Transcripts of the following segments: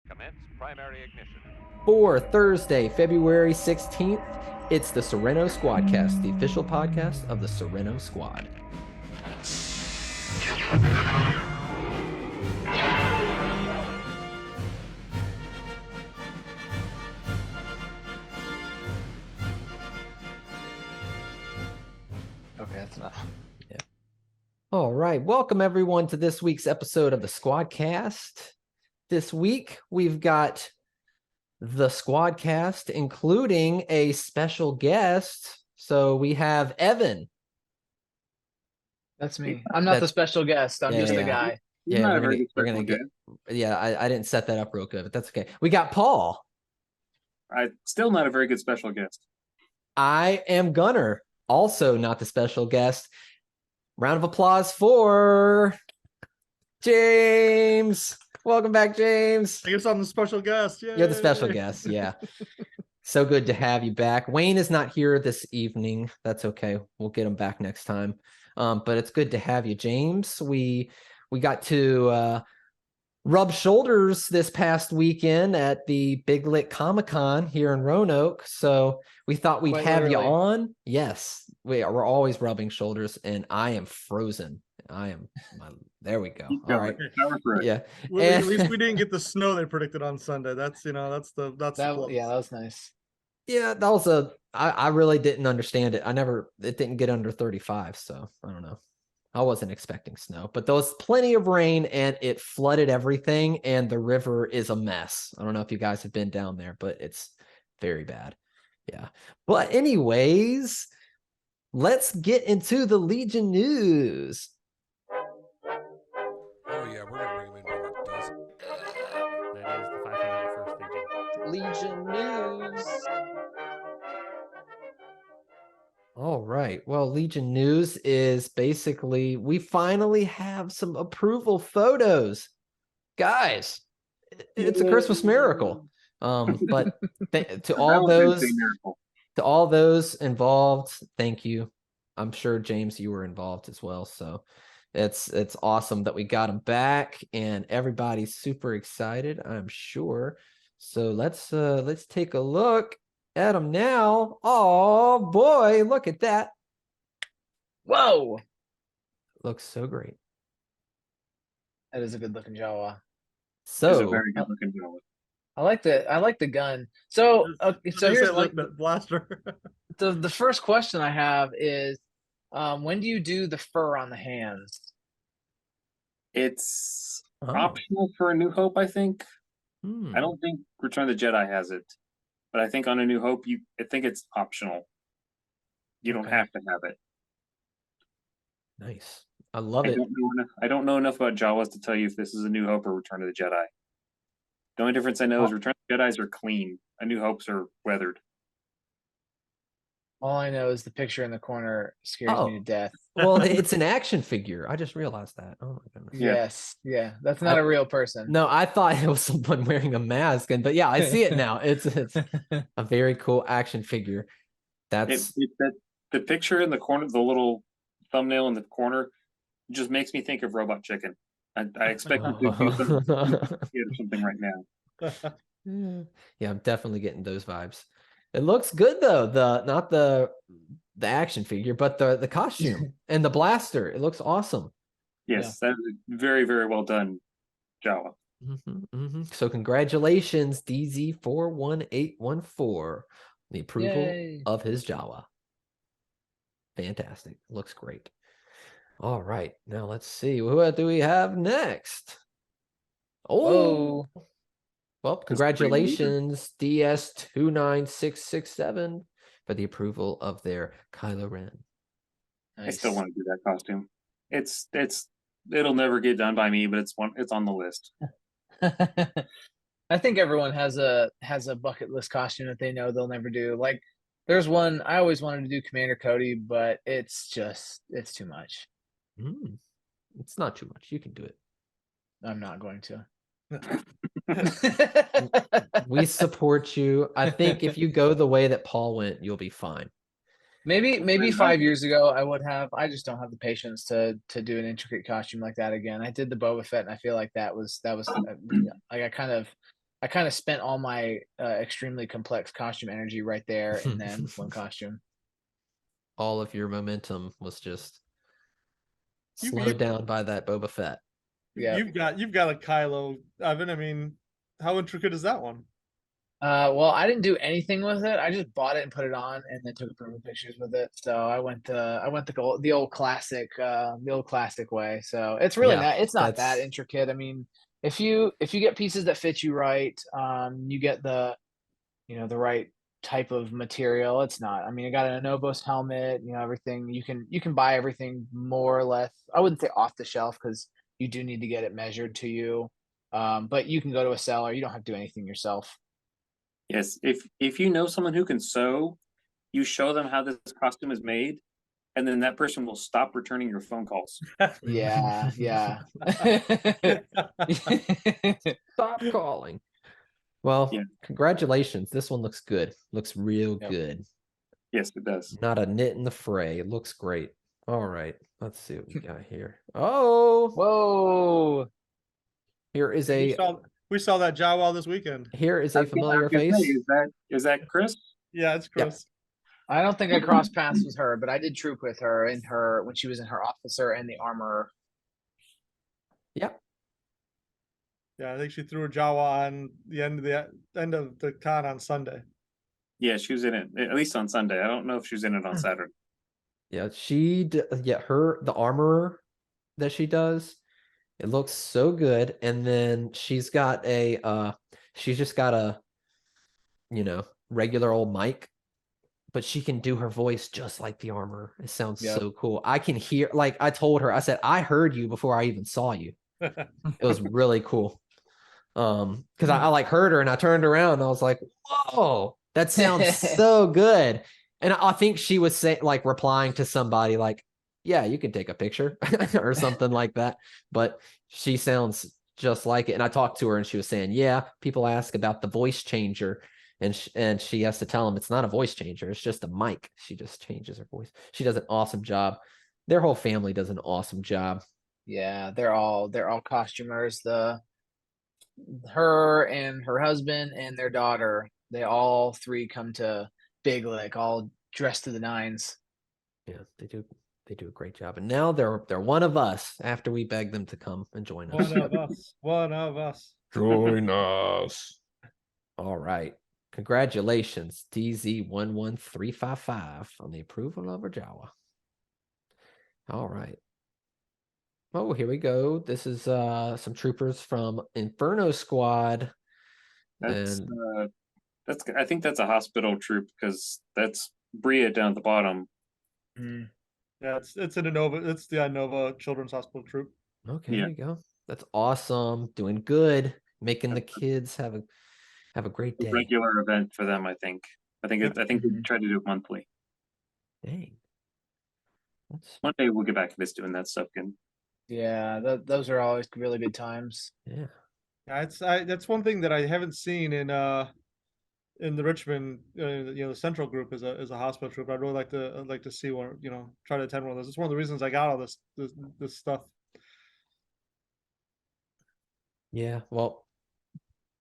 Commence primary ignition. For Thursday, February 16th, it's the Serenno Squadcast, the official podcast of the Serenno Squad. Okay, that's enough. Yeah. All right. Welcome, everyone, to this week's episode of the Squadcast. This week, we've got the Squadcast, including a special guest. So we have Evan. That's me. I'm not the special guest. I'm just the yeah. guy. Yeah, we're gonna get. Yeah, I didn't set that up real good, but that's okay. We got Paul. I'm still not a very good special guest. I am Gunner, also not the special guest. Round of applause for James. Welcome back, James. I guess I'm the special guest. Yay. You're the special guest. Yeah. So good to have you back. Wayne is not here this evening. That's okay. We'll get him back next time. But it's good to have you, James. We got to rub shoulders this past weekend at the Big Lick Comicon here in Roanoke. So we thought we'd have you on. Yes, we're always rubbing shoulders, and I am frozen. There we go. All right. Yeah. Well, at least we didn't get the snow they predicted on Sunday. That's the Yeah, that was nice. Yeah, that was I really didn't understand it. It didn't get under 35, so I don't know. I wasn't expecting snow, but there was plenty of rain and it flooded everything, and the river is a mess. I don't know if you guys have been down there, but it's very bad. Yeah. But anyways, let's get into the Legion news. Oh yeah, we're gonna bring him in by the dozen. That is the 501st Legion news. All right. Well, Legion news is basically we finally have some approval photos. Guys, it's a Christmas miracle. But to all those involved, thank you. I'm sure James, you were involved as well. So it's awesome that we got them back, and everybody's super excited, I'm sure. So let's take a look at them now. Oh boy, look at that. Whoa. Looks so great. That is a good looking Jawa. So it's a very good looking Jawa. I like the gun. So here's the blaster. the first question I have is when do you do the fur on the hands? It's optional for A New Hope, I think. I don't think Return of the Jedi has it, but I think on A New Hope, I think it's optional. You don't have to have it. Nice. I love it. I don't know enough about Jawas to tell you if this is A New Hope or Return of the Jedi. The only difference I know is Return of the Jedis are clean. A New Hopes are weathered. All I know is the picture in the corner scares me to death. Well, it's an action figure. I just realized that. Oh my goodness. Yes. Yeah. That's not a real person. No, I thought it was someone wearing a mask, but yeah, I see it now. It's a very cool action figure. That's the picture in the corner, the little thumbnail in the corner, just makes me think of Robot Chicken. I expect to do something right now. Yeah, I'm definitely getting those vibes. It looks good though. Not the action figure, but the costume and the blaster. It looks awesome. Yes, that is very, very well done, Jawa. So congratulations, DZ41814, the approval of his Jawa. Fantastic. Looks great. All right, now let's see. What do we have next? Oh. Well, congratulations, DS29667, for the approval of their Kylo Ren. Nice. I still want to do that costume. It'll never get done by me, but it's on the list. I think everyone has a bucket list costume that they know they'll never do. Like there's one I always wanted to do, Commander Cody, but it's too much. It's not too much. You can do it. I'm not going to. We support you. I think if you go the way that Paul went, you'll be fine. Maybe 5 years ago I would have. I just don't have the patience to do an intricate costume like that again. I did the Boba Fett, and I feel like that was like I kind of spent all my extremely complex costume energy right there and then one costume. All of your momentum was just You- slowed you- down by that Boba Fett. Yeah. You've got a Kylo, Evan. I mean, how intricate is that one? Well, I didn't do anything with it. I just bought it and put it on, and then took approval pictures with it. So I went the old classic way. So it's really Yeah, not. It's not that that's- intricate. I mean, if you get pieces that fit you right, you get the the right type of material. It's not. I mean, I got an Anobos helmet. Everything you can buy everything more or less. I wouldn't say off the shelf because you do need to get it measured to you. But you can go to a seller. You don't have to do anything yourself. Yes, if you know someone who can sew, you show them how this costume is made, and then that person will stop returning your phone calls. Yeah, yeah. Stop calling. Well, Yeah. congratulations. This one looks good. Looks real Yep. good. Yes, it does. Not a nit in the fray. It looks great. All right. Let's see what we got here. Oh, Whoa. here is We saw that Jawa this weekend. a familiar face. Is that Chris? Yeah, it's Yeah. Chris. I don't think I crossed paths with her, but I did troop with her when she was in her officer and the armorer. Yep. Yeah, I think she threw a Jawa on the end of the con on Sunday. Yeah, she was in it at least on Sunday. I don't know if she was in it on Saturday. Yeah, the armorer that she does, it looks so good. And then she's got she's just got a, regular old mic, but she can do her voice just like the armorer. It sounds Yep. so cool. I can hear, like I told her, I said, I heard you before I even saw you. It was really cool. Because I like heard her and I turned around and I was like, whoa, that sounds so good. And I think she was saying, like, replying to somebody like, yeah, you can take a picture or something like that. But she sounds just like it. And I talked to her and she was saying, yeah, people ask about the voice changer. And she has to tell them it's not a voice changer. It's just a mic. She just changes her voice. She does an awesome job. Their whole family does an awesome job. Yeah, they're all costumers. Her and her husband and their daughter, they all three come to Big Lick all dressed to the nines. Yeah, they do a great job. And now they're one of us after we beg them to come and join us. One of us. One of us. Join us. All right. Congratulations, DZ11355 on the approval of Jawa. All right. Oh, here we go. This is some troopers from Inferno Squad. That's And I think that's a hospital troop because that's Bria down at the bottom. Yeah, it's an Innova. It's the Innova Children's Hospital troop. okay, Yeah. there you go. That's awesome. Doing good. Making the kids have a great A day. regular event for them, I think. I think we try to do it monthly. Dang. One day we'll get back to this doing that stuff again. Yeah, those are always really good times. Yeah. Yeah, that's one thing that I haven't seen in the Richmond, the Central Group is a hospital troop. I'd really like to see one. Try to attend one of those. It's one of the reasons I got all this stuff. Yeah. Well,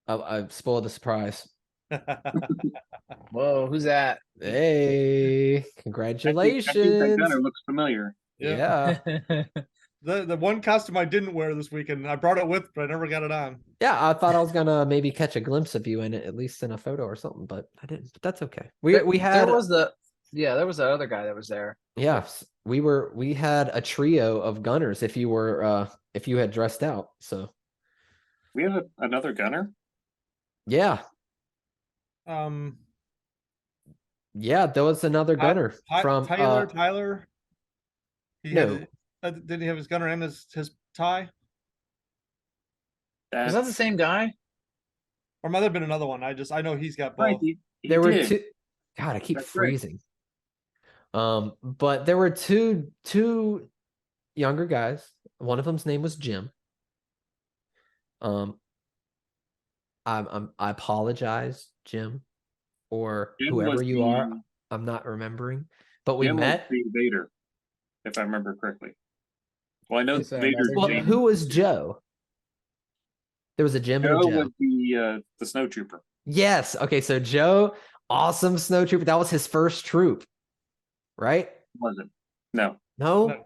I've spoiled the surprise. Whoa, who's that? Hey, I think that congratulations. gunner looks familiar. Yeah. The one costume I didn't wear this weekend, I brought it with, but I never got it on. Yeah, I thought I was gonna maybe catch a glimpse of you in it, at least in a photo or something, but I didn't. But that's okay. We had there was that other guy that was there. yes, we had a trio of gunners if you had dressed out. So We have another gunner. yeah, there was another gunner from Tyler. no. Didn't he have his gunner and his tie? Was that the same guy? Or might have been another one. I know he's got both. Right, he There were did. two. God, I keep That's right. freezing. But there were two younger guys. One of them's name was Jim. I apologize, Jim, or Jim whoever was you are. the- I'm not remembering. but we Jim was met. the Vader, if I remember correctly. Well, I know Is there Vader's another Well, Jim? who was Joe? There was a Jim and a Joe Joe. was the snow trooper. Yes. Okay, so Joe, awesome snow trooper. That was his first troop, right? Was it? No. No. No.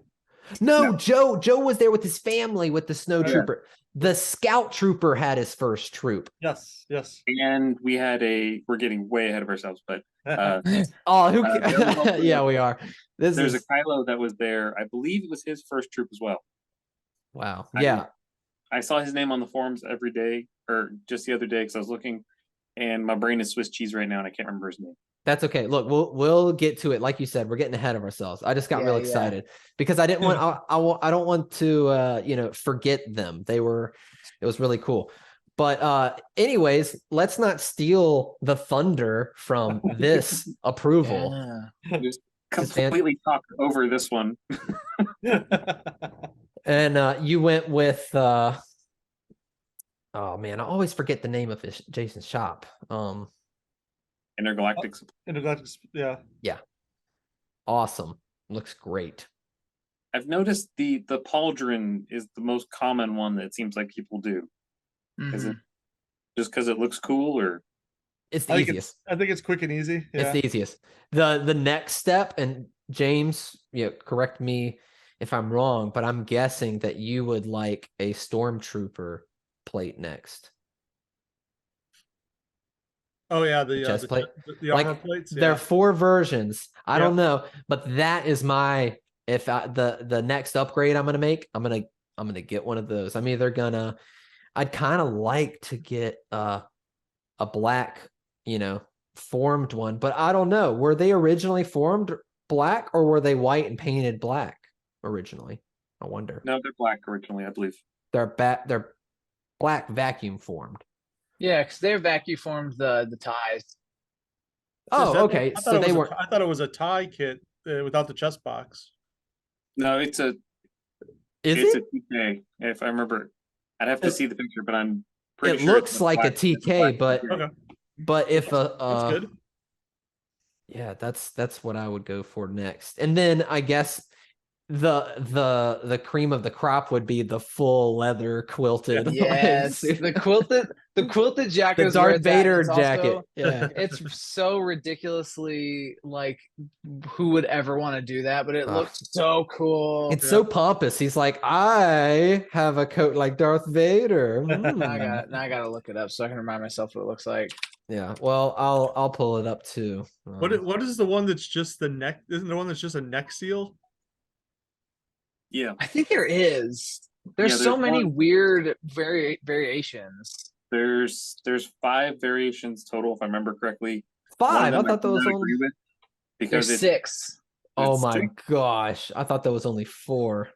No, Joe was there with his family with the snow Yeah. trooper. The scout trooper had his first troop. Yes, yes. And we had we're getting way ahead of ourselves, but Oh, who there was also yeah, we are. This there's a is Kylo that was there. I believe it was his first troop as well. wow. I- Yeah. I saw his name on the forums every day, or just the other day, because I was looking, and my brain is Swiss cheese right now, and I can't remember his name. That's okay. Look, we'll get to it. Like you said, we're getting ahead of ourselves. I just got Yeah, real yeah. excited because I didn't want I don't want to forget them. It was really cool. But anyways, let's not steal the thunder from this approval. Yeah. Just Just fan- completely talk over this one. And you went with oh man, I always forget the name of Jason's shop. Intergalactic. Intergalactic, yeah. Awesome. Looks great. I've noticed the pauldron is the most common one that it seems like people do. Is it just because it looks cool, or It's the I think easiest. I think it's quick and easy. It's Yeah. the easiest. The next step, and James, correct me if I'm wrong, but I'm guessing that you would like a stormtrooper plate next. Oh yeah, the chest plate? the armor Like, plates. There Yeah. are 4 versions. I Yep. don't know, but that is my the next upgrade I'm gonna make. I'm gonna get one of those. I'm either gonna I'd kind of like to get a black, formed one, but I don't know. Were they originally formed black or were they white and painted black originally? I wonder. no, they're black originally, I believe. They're black vacuum formed. Yeah, because they're vacuum formed the ties. Oh, Is that- okay. I thought So it was they a- weren't. I thought it was a tie kit without the chest box. No, it's a Is a it? TK. If I remember, I'd have to It- see the picture, but I'm pretty It sure looks like a black- it's TK, black but TK. Okay, but if that's good. yeah, that's what I would go for next. And then I guess the cream of the crop would be the full leather quilted. like, Yes, suit. the quilted jacket The is where Darth it's at. Vader It's jacket. also- Yeah. It's so ridiculously like, who would ever want to do that? But it Ugh. looks so cool. It's so pompous. He's like, I have a coat like Darth Vader. Now I gotta look it up so I can remind myself what it looks like. Yeah. Well, I'll pull it up too. What is the one that's just the neck? Isn't there one that's just a neck seal? Yeah, I think there is. There's Yeah, so there's many one- weird variations. there's 5 variations total, if I remember correctly. One of 5. I them thought that do was not only. agree with because There's it's 6. Oh it's my two- gosh! I thought that was only 4.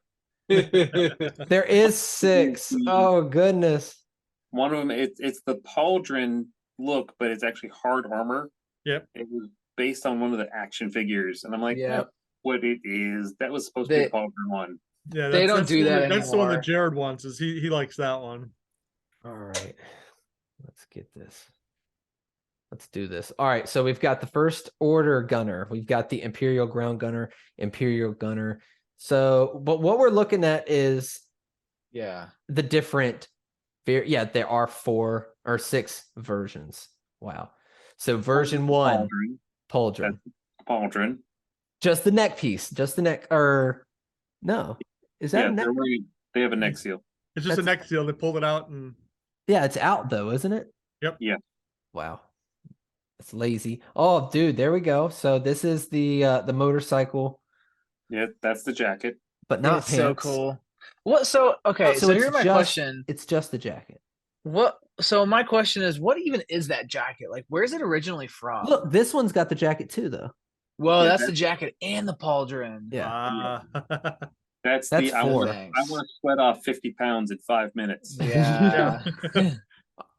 Yeah, There is 6. Oh goodness. one of them. It's the pauldron look, but it's actually hard armor. Yep. It was based on one of the action figures, and I'm like, Yep. that's what it is. That was supposed to be They- a pauldron one. Yeah, They don't that's do the one that That's the one that anymore. Jared wants. Is he likes that one? All right. Let's get this. Let's do this. All right. So we've got the first order gunner. We've got the Imperial ground gunner, Imperial gunner. So, but what we're looking at is the different. Yeah, there are 4 or 6 versions. Wow. So version 1, pauldron. That's pauldron. Just the neck piece. Just the neck. Or no. Is that Yeah, a neck? they have a neck seal. It's just a That's- neck seal. They pulled it out and Yeah, it's out though, isn't it? Yep. Yeah. Wow. It's lazy. Oh, dude, there we go. So this is the motorcycle, Yeah, that's the jacket. but not it's pants. so cool. What? So okay. So So, it's here's my just- question. It's just the jacket. What? So my question is, what even is that jacket? Like, where's it originally from? Look, this one's got the jacket too, though. Well, Yeah, that's the jacket and the pauldron. Yeah. That's That's I want 4. to sweat off 50 pounds in 5 minutes. Yeah.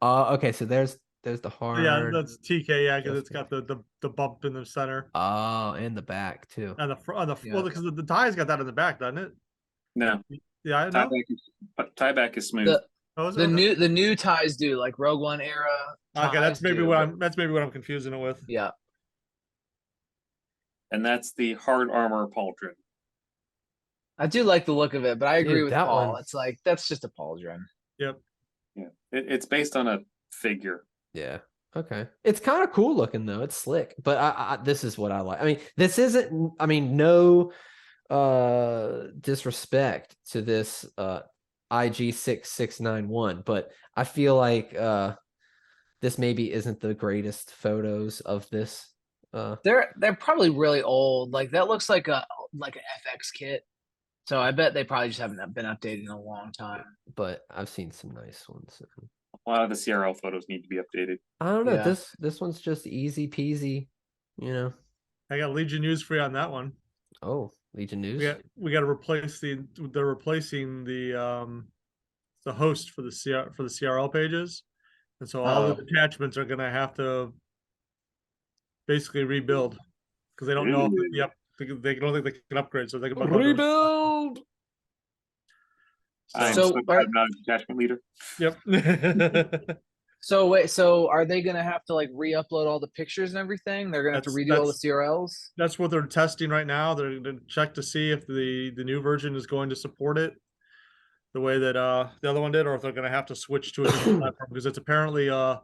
Okay, so there's the hard. yeah, that's TK. Yeah, because it's got the bump in the center Oh, and the back too. and the front. On the Yeah. well, because the tie's got that in the back, doesn't it? No, Yeah, I know. tieback is smooth. The Oh, is it? the Okay. the new ties do like Rogue One era. Okay, that's ties maybe do, what but- I'm. That's maybe what I'm confusing it with. Yeah. and that's the hard armor pauldron. I do like the look of it, but I agree Dude, with that Paul. one- It's like that's just a pauldron. Yep. Yeah, it's based on a figure. Yeah. Okay. It's kind of cool looking though. It's slick, but I this is what I like. I mean, this isn't. I mean, no disrespect to this IG6691, but I feel like this maybe isn't the greatest photos of this. They're probably really old. Like that looks like an FX kit. So I bet they probably just haven't been updated in a long time. But I've seen some nice ones. A lot of the CRL photos need to be updated. I don't know. Yeah. This one's just easy peasy. You know. I got Legion news for you on that one. Oh, Legion News. We got to replace they're replacing the host for the CRL pages, and so all the attachments are gonna have to basically rebuild because they don't know if they don't think they can upgrade, so they can Rebuild. I'm So so glad I'm not a detachment leader. Yep. So wait, so are they gonna have to like re-upload all the pictures and everything? They're gonna have to redo all the CRLs? That's what they're testing right now. They're going to check to see if the new version is going to support it the way that the other one did, or if they're going to have to switch to a different platform because it's apparently a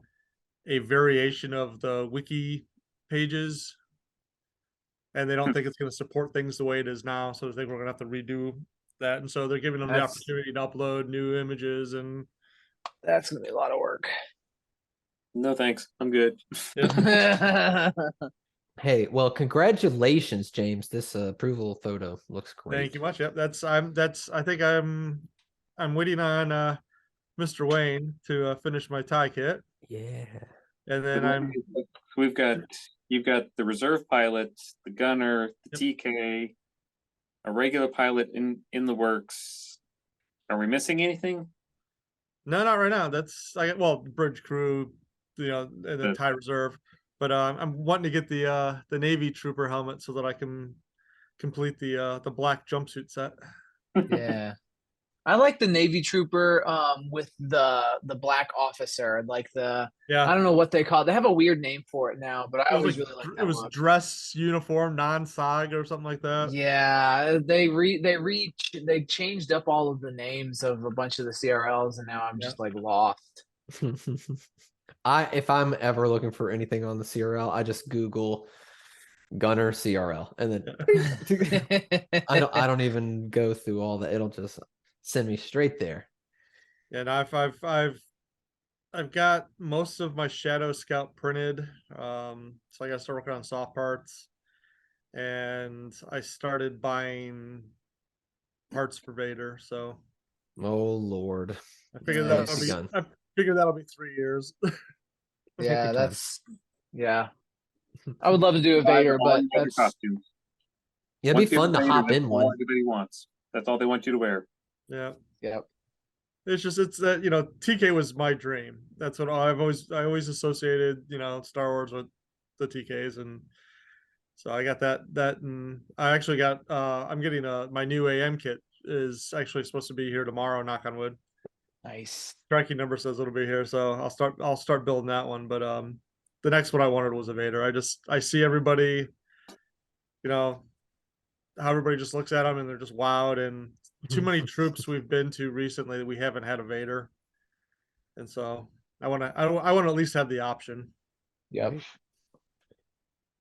variation of the wiki pages, and they don't think it's going to support things the way it is now. So I think we're going to have to redo that, and so they're giving them the opportunity to upload new images, and That's gonna be a lot of work. No thanks, I'm good. Hey, well, congratulations, James. This approval photo looks great. thank you much. Yep, I think I'm waiting on Mr. Wayne to finish my tie kit, Yeah. and then You've got the reserve pilot, the gunner, the TK, a regular pilot in the works. Are we missing anything? No, not right now. Bridge crew, and then tie reserve. But I'm wanting to get the Navy trooper helmet so that I can complete the black jumpsuit set. Yeah. I like the Navy trooper with the black officer, like I don't know what they call it. They have a weird name for it now, but I always really like that. It was look. dress uniform, non-SOG or something like that. Yeah, they changed up all of the names of a bunch of the CRLs, and now I'm just like lost. If I'm ever looking for anything on the CRL, I just Google Gunner CRL, and then I don't even go through all that. It'll just send me straight there. And I've got most of my Shadow Scout printed. So I got to start working on soft parts, and I started buying parts for Vader. So, oh Lord, I figured begun. I figured that'll be 3 years. Yeah, Good time. yeah. I would love to do a Vader, but that's costumes. Yeah, it'd be fun to hop in all one. everybody wants. That's all they want you to wear. Yeah. yep. It's that TK was my dream. That's what I always associated Star Wars with the TKs, and so I got that and I actually got I'm getting my new AM kit is actually supposed to be here tomorrow, knock on wood. Nice. Tracking number says it'll be here, so I'll start building that one. But the next one I wanted was a Vader. I see everybody, how everybody just looks at them and they're just wowed, and too many troops we've been to recently that we haven't had a Vader, and so I want to at least have the option. Yep.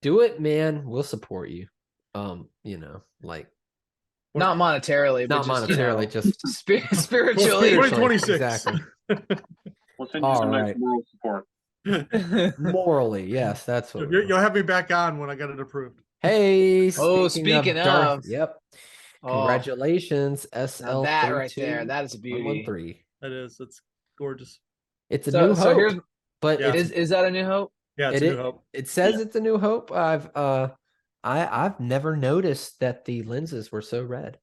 Do it, man. We'll support you. Like Not monetarily, not but monetarily, just spiritually. 2026. Exactly. We'll send you All some nice right. moral support. Morally, yes, that's what. You'll have me back on when I get it approved. Hey, speaking Darth, of. yep. Oh, Congratulations, SL. that right there, that is a beauty. 113. It is. It's gorgeous. It's a new So hope. here's But Yeah. is that a New Hope? Yeah, it's a New Hope. It says it's a new hope. I've never noticed that the lenses were so red.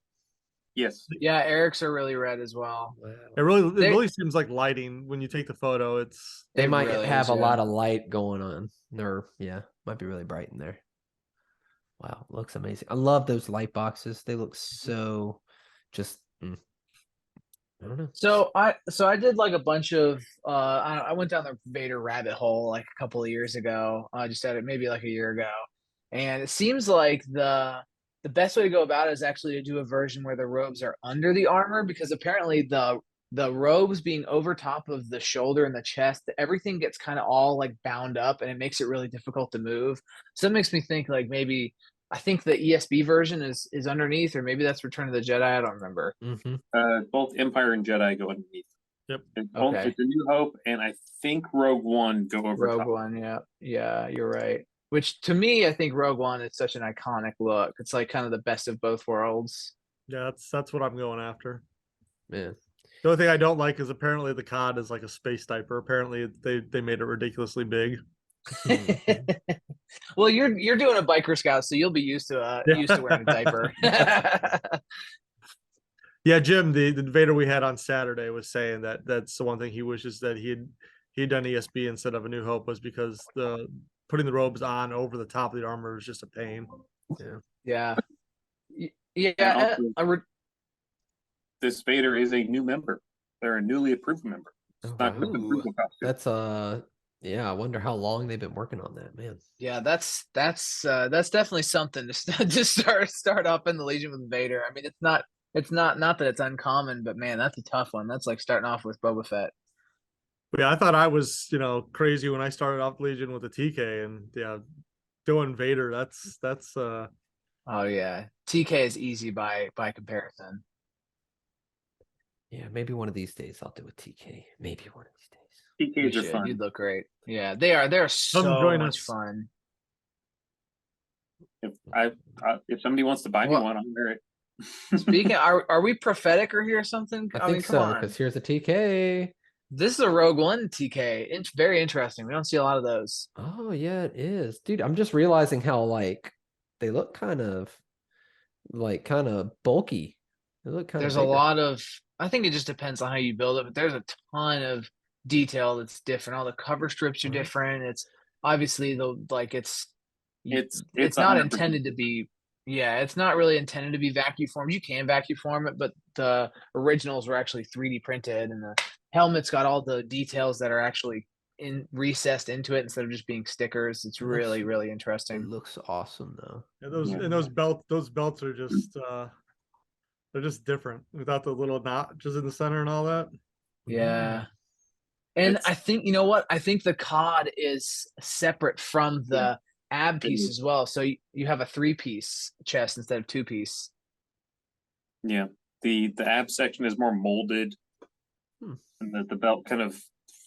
Yes. Yeah, Eric's are really red as well. Wow. It really seems like lighting when you take the photo. It's They might really have is, a yeah. lot of light going on. Or might be really bright in there. Wow, looks amazing. I love those light boxes. They look so just I don't know. So I did like a bunch of I went down the Vader rabbit hole like a couple of years ago. I just had it maybe like a year ago. And it seems like the best way to go about it is actually to do a version where the robes are under the armor, because apparently the robes being over top of the shoulder and the chest, everything gets kind of all like bound up, and it makes it really difficult to move. So it makes me think like maybe I think the ESB version is underneath, or maybe that's Return of the Jedi. I don't remember. Both Empire and Jedi go underneath. Yep. Okay. It's a New Hope, and I think Rogue One go over Rogue top. One, yeah, you're right. Which to me, I think Rogue One is such an iconic look. It's like kind of the best of both worlds. Yeah, that's what I'm going after. Man. The only thing I don't like is apparently the COD is like a space diaper. Apparently they made it ridiculously big. Well, you're doing a biker scout, so you'll be used to wearing a diaper. Yeah, Jim, the Vader we had on Saturday was saying that that's the one thing he wishes that he had done ESB instead of A New Hope, was because the putting the robes on over the top of the armor was just a pain. Yeah. And Yeah. also, this Vader is a new member. They're a newly approved member. It's not just an approval costume. That's yeah, I wonder how long they've been working on that, man. Yeah, that's definitely something to start up in the Legion with Vader. I mean, it's not that it's uncommon, but man, that's a tough one. That's like starting off with Boba Fett. But yeah, I thought I was, crazy when I started off Legion with the TK, and yeah, doing Vader, that's Oh yeah, TK is easy by comparison. Yeah, maybe one of these days I'll do a TK. Maybe one of these days. TKs are fun. You'd look great. Yeah, they're so join much us. fun. If somebody wants to buy me one, I'll wear it. Speaking, are we prophetic or here or something? I think mean, so, come on. because here's a TK. This is a Rogue One TK. It's very interesting. We don't see a lot of those. Oh yeah, it is, dude. I'm just realizing how like they look kind of bulky. They look kind There's of a lot of. I think it just depends on how you build it, but there's a ton of detail that's different. All the cover strips are different. It's obviously it's not 100%. intended to be. Yeah, it's not really intended to be vacuum formed. You can vacuum form it, but the originals were actually 3D printed, and the helmet's got all the details that are actually recessed into it instead of just being stickers. It's really, really interesting. It looks awesome though. Yeah, those belts are just they're just different without the little notches in the center and all that. Yeah. And I think, you know what? I think the COD is separate from the ab piece as well. So you have a 3-piece chest instead of 2-piece. Yeah. The ab section is more molded. And the belt kind of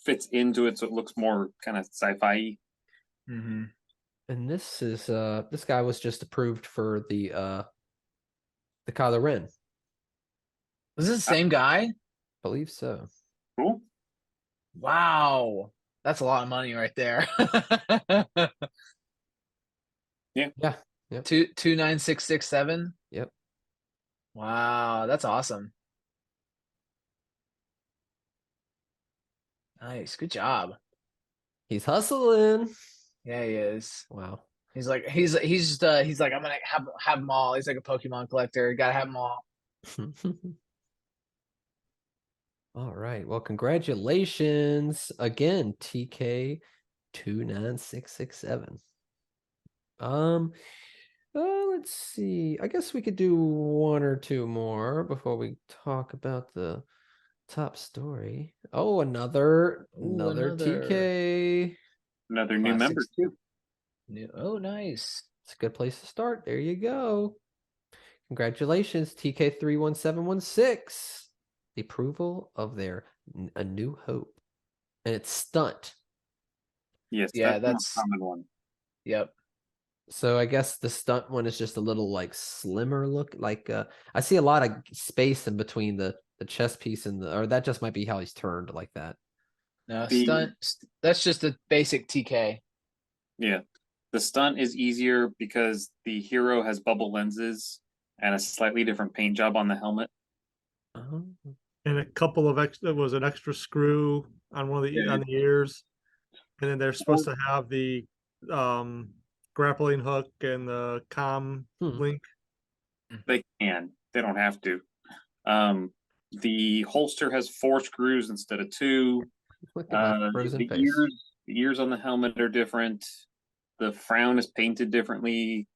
fits into it, so it looks more kind of sci-fi. Mm-hmm. And this is this guy was just approved for the Kylo Ren. Was this the same guy? I believe so. Cool. Wow. That's a lot of money right there. Yeah. 29667. Yep. Wow, that's awesome. Nice. Good job. He's hustling. Yeah, he is. Wow. He's like I'm gonna have them all. He's like a Pokemon collector. Gotta have them all. All right. Well, congratulations again, TK 29667. Let's see. I guess we could do one or two more before we talk about the top story. Oh, another TK. Another new member too. Oh, nice. It's a good place to start. There you go. Congratulations, TK31716. The approval of their A New Hope. And it's stunt. Yes, Yeah, that's a common one. Yep. So I guess the stunt one is just a little like slimmer look. Like I see a lot of space in between the chest piece and or that just might be how he's turned like that. No, stunt. That's just a basic TK. Yeah. The stunt is easier because the hero has bubble lenses and a slightly different paint job on the helmet. And a couple of there was an extra screw on one of the on the ears, and then they're supposed to have the grappling hook and the comm link. They can. They don't have to. The holster has 4 screws instead of 2. The ears on the helmet are different. the frown is painted differently,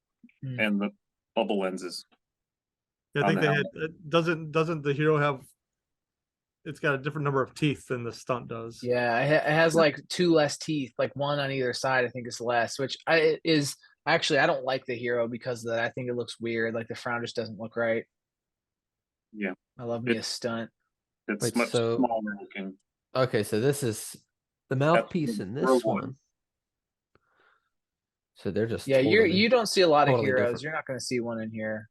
Hmm. and the bubble lenses. Yeah, I On think the they had. helmet. Doesn't the hero have? It's got a different number of teeth than the stunt does. Yeah, it has like 2 less teeth, like 1 on either side. I think is less, which is actually I don't like the hero because of that. I think it looks weird. Like the frown just doesn't look right. Yeah, I love me a stunt. it's Wait, much so- smaller looking. Okay, so this is the That's mouthpiece the in Rogue this one. So they're just Yeah, totally, you don't see a lot of totally heroes. different. You're not going to see one in here.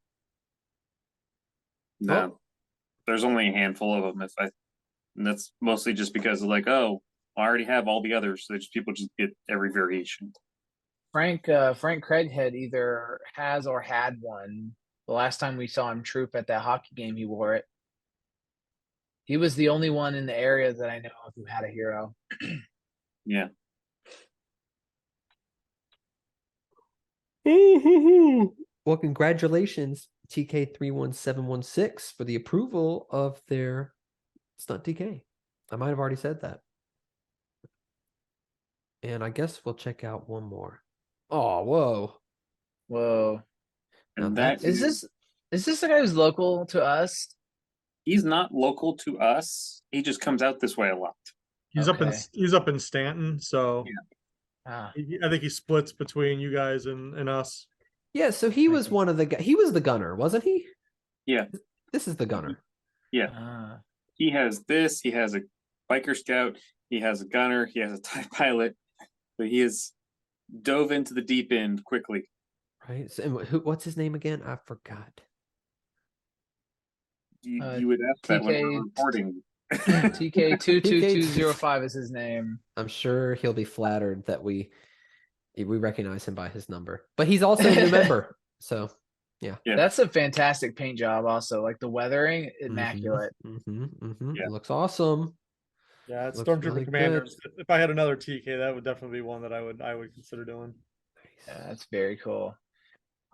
No, Oh. there's only a handful of them. And that's mostly just because of like, oh, I already have all the others, so people just get every variation. Frank Craighead either has or had one. The last time we saw him troop at that hockey game, he wore it. He was the only one in the area that I know of who had a hero. Yeah. Well, congratulations, TK31716, for the approval of their Stunt TK. I might have already said that. And I guess we'll check out one more. Oh, whoa. Whoa. Now And that that's- Is this the guy who's local to us? he's not local to us. He just comes out this way a lot. He's Okay. he's up in Stanton, so Ah, I think he splits between you guys and us. Yeah, so he was one of the he was the gunner, wasn't he? Yeah. This is the gunner. Yeah. ah. He has this, he has a biker scout, he has a gunner, he has a TIE pilot. So he has dove into the deep end quickly. Right. So, and what's his name again? I forgot. You would ask that when we're TK recording. TK22205 is his name. I'm sure he'll be flattered that we recognize him by his number. But he's also a new member. So yeah. That's a fantastic paint job also. Like the weathering, immaculate. Yeah. It looks awesome. Yeah, it's Looks Stormtrooper really Commanders. If I had another TK, that would definitely be one that I would consider doing. Yeah, that's very cool.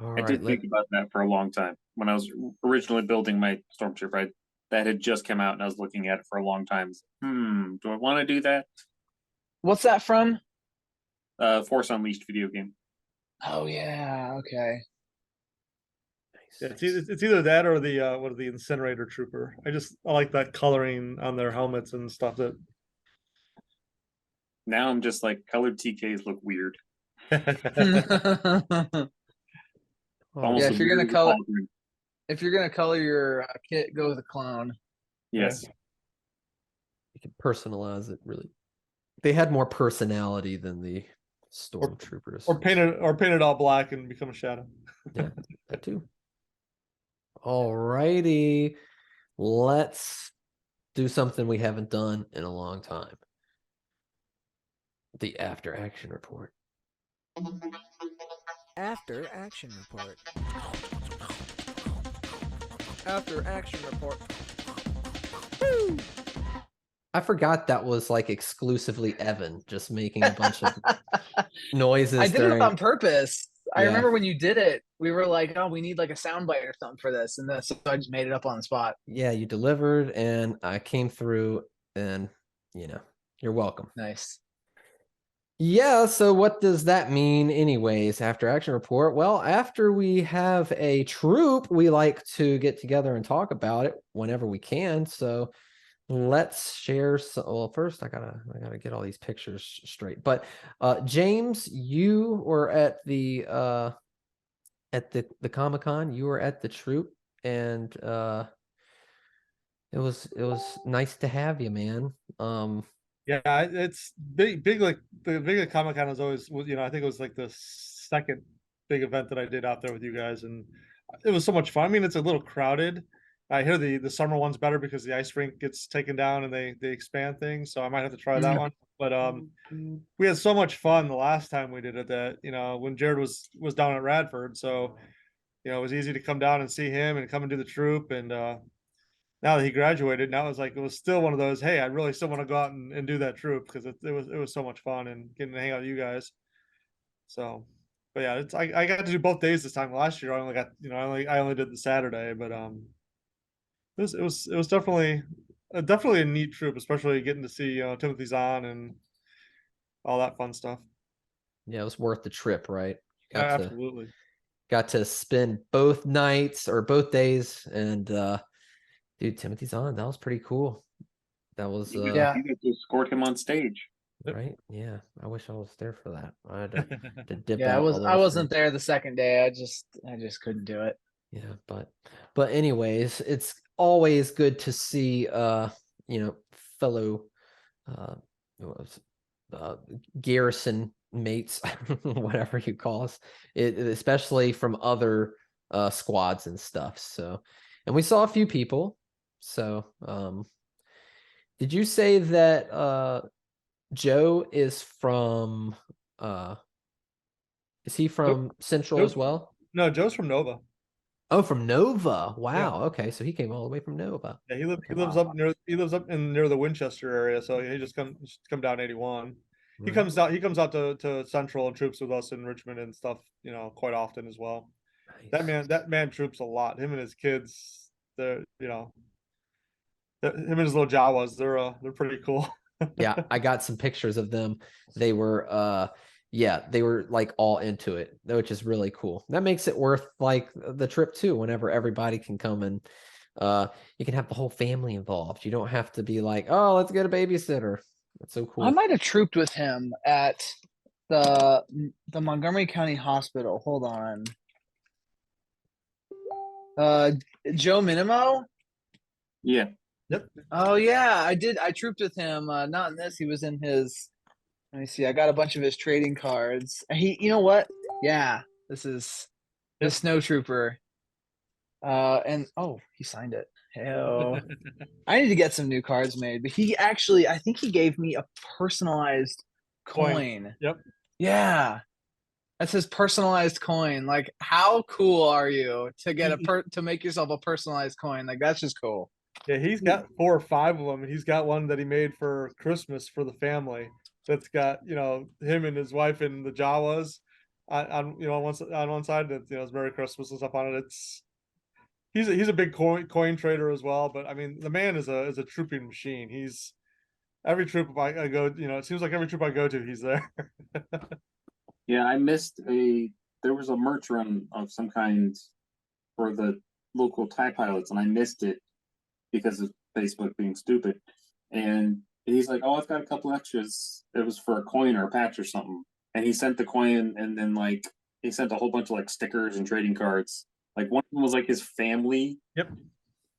All I right. did think about that for a long time. When I was originally building my Stormtrooper, that had just come out and I was looking at it for a long time. Do I want to do that? What's that from? Force Unleashed video game. Oh yeah, okay. Yeah, it's either that or the Incinerator Trooper. I like that coloring on their helmets and stuff. That Now I'm just like, colored TKs look weird. Almost Yeah, as if you're gonna weird as a color- cauldron. If you're gonna color your kit, go with a clone. Yes. You can personalize it really. They had more personality than the stormtroopers. or paint it all black and become a shadow. Yeah, that too. All righty. Let's do something we haven't done in a long time. The after action report. After action report. After action report. Woo! I forgot that was like exclusively Evan just making a bunch of noises. I did it on purpose. I Yeah. remember when you did it, we were like, "Oh, we need like a soundbite or something for this," and so I just made it up on the spot. Yeah, you delivered and I came through and you're welcome. Nice. Yeah, so what does that mean anyways, after action report? Well, after we have a troop, we like to get together and talk about it whenever we can. So let's share some. Well, first I gotta get all these pictures straight. But James, you were at the Comic-Con, you were at the troop, and it was nice to have you, man. Yeah, it's big like the Big Lick Comicon is always, I think it was like the second big event that I did out there with you guys, and it was so much fun. I mean, it's a little crowded. I hear the summer one's better because the ice rink gets taken down and they expand things, so I might have to try that one. But we had so much fun the last time we did it that when Jared was down at Radford, so it was easy to come down and see him and come and do the troop. And now that he graduated, now it was still one of those, hey, I really still want to go out and do that troop because it was so much fun and getting to hang out with you guys. So, but yeah, I got to do both days this time. Last year I only got I only did the Saturday, but it was definitely a neat troop, especially getting to see Timothy Zahn and all that fun stuff. Yeah, it was worth the trip, right? Got to Absolutely. got to spend both nights or both days, and dude, Timothy Zahn, that was pretty cool. That was Yeah. You guys just scored him on stage. right. Yeah, I wish I was there for that. I had to dip Yeah, out. I wasn't there the second day. I just couldn't do it. Yeah, but anyways, it's always good to see fellow uh what was garrison mates, whatever you call us, especially from other squads and stuff. So, and we saw a few people. So, did you say that Joe is from is he from Central Nope. as well? No, Joe's from Nova. Oh, from Nova. Wow. Okay, so he came all the way from Nova. Yeah, he Okay. lives up near the Winchester area, so he just come down 81. He Right. comes out to Central and troops with us in Richmond and stuff, quite often as well. Nice. That man troops a lot. Him and his kids, him and his little Jawas, they're pretty cool. Yeah, I got some pictures of them. They were they were like all into it, which is really cool. That makes it worth like the trip too, whenever everybody can come and you can have the whole family involved. You don't have to be like, oh, let's get a babysitter. That's so cool. I might have trooped with him at the Montgomery County Hospital. Hold on. Joe Minimo? Yeah. Oh yeah, I did. I trooped with him. Not in this. He was in his. Let me see. I got a bunch of his trading cards. You know what? Yeah, this is the snow trooper. And oh, he signed it. Hell, I need to get some new cards made. But he actually, I think he gave me a personalized coin. Yep. Yeah, that's his personalized coin. Like, how cool are you to get to make yourself a personalized coin? Like, that's just cool. Yeah, he's got 4 or 5 of them, and he's got one that he made for Christmas for the family. That's got him and his wife and the Jawas on one side that it's Merry Christmas and stuff on it. He's a big coin trader as well, but I mean the man is a trooping machine. He's every troop I go, it seems like every troop I go to, he's there. Yeah, there was a merch run of some kind for the local TIE pilots, and I missed it because of Facebook being stupid. And he's like, oh, I've got a couple extras. It was for a coin or a patch or something. And he sent the coin, and then he sent a whole bunch of stickers and trading cards. Like one of them was his family. Yep.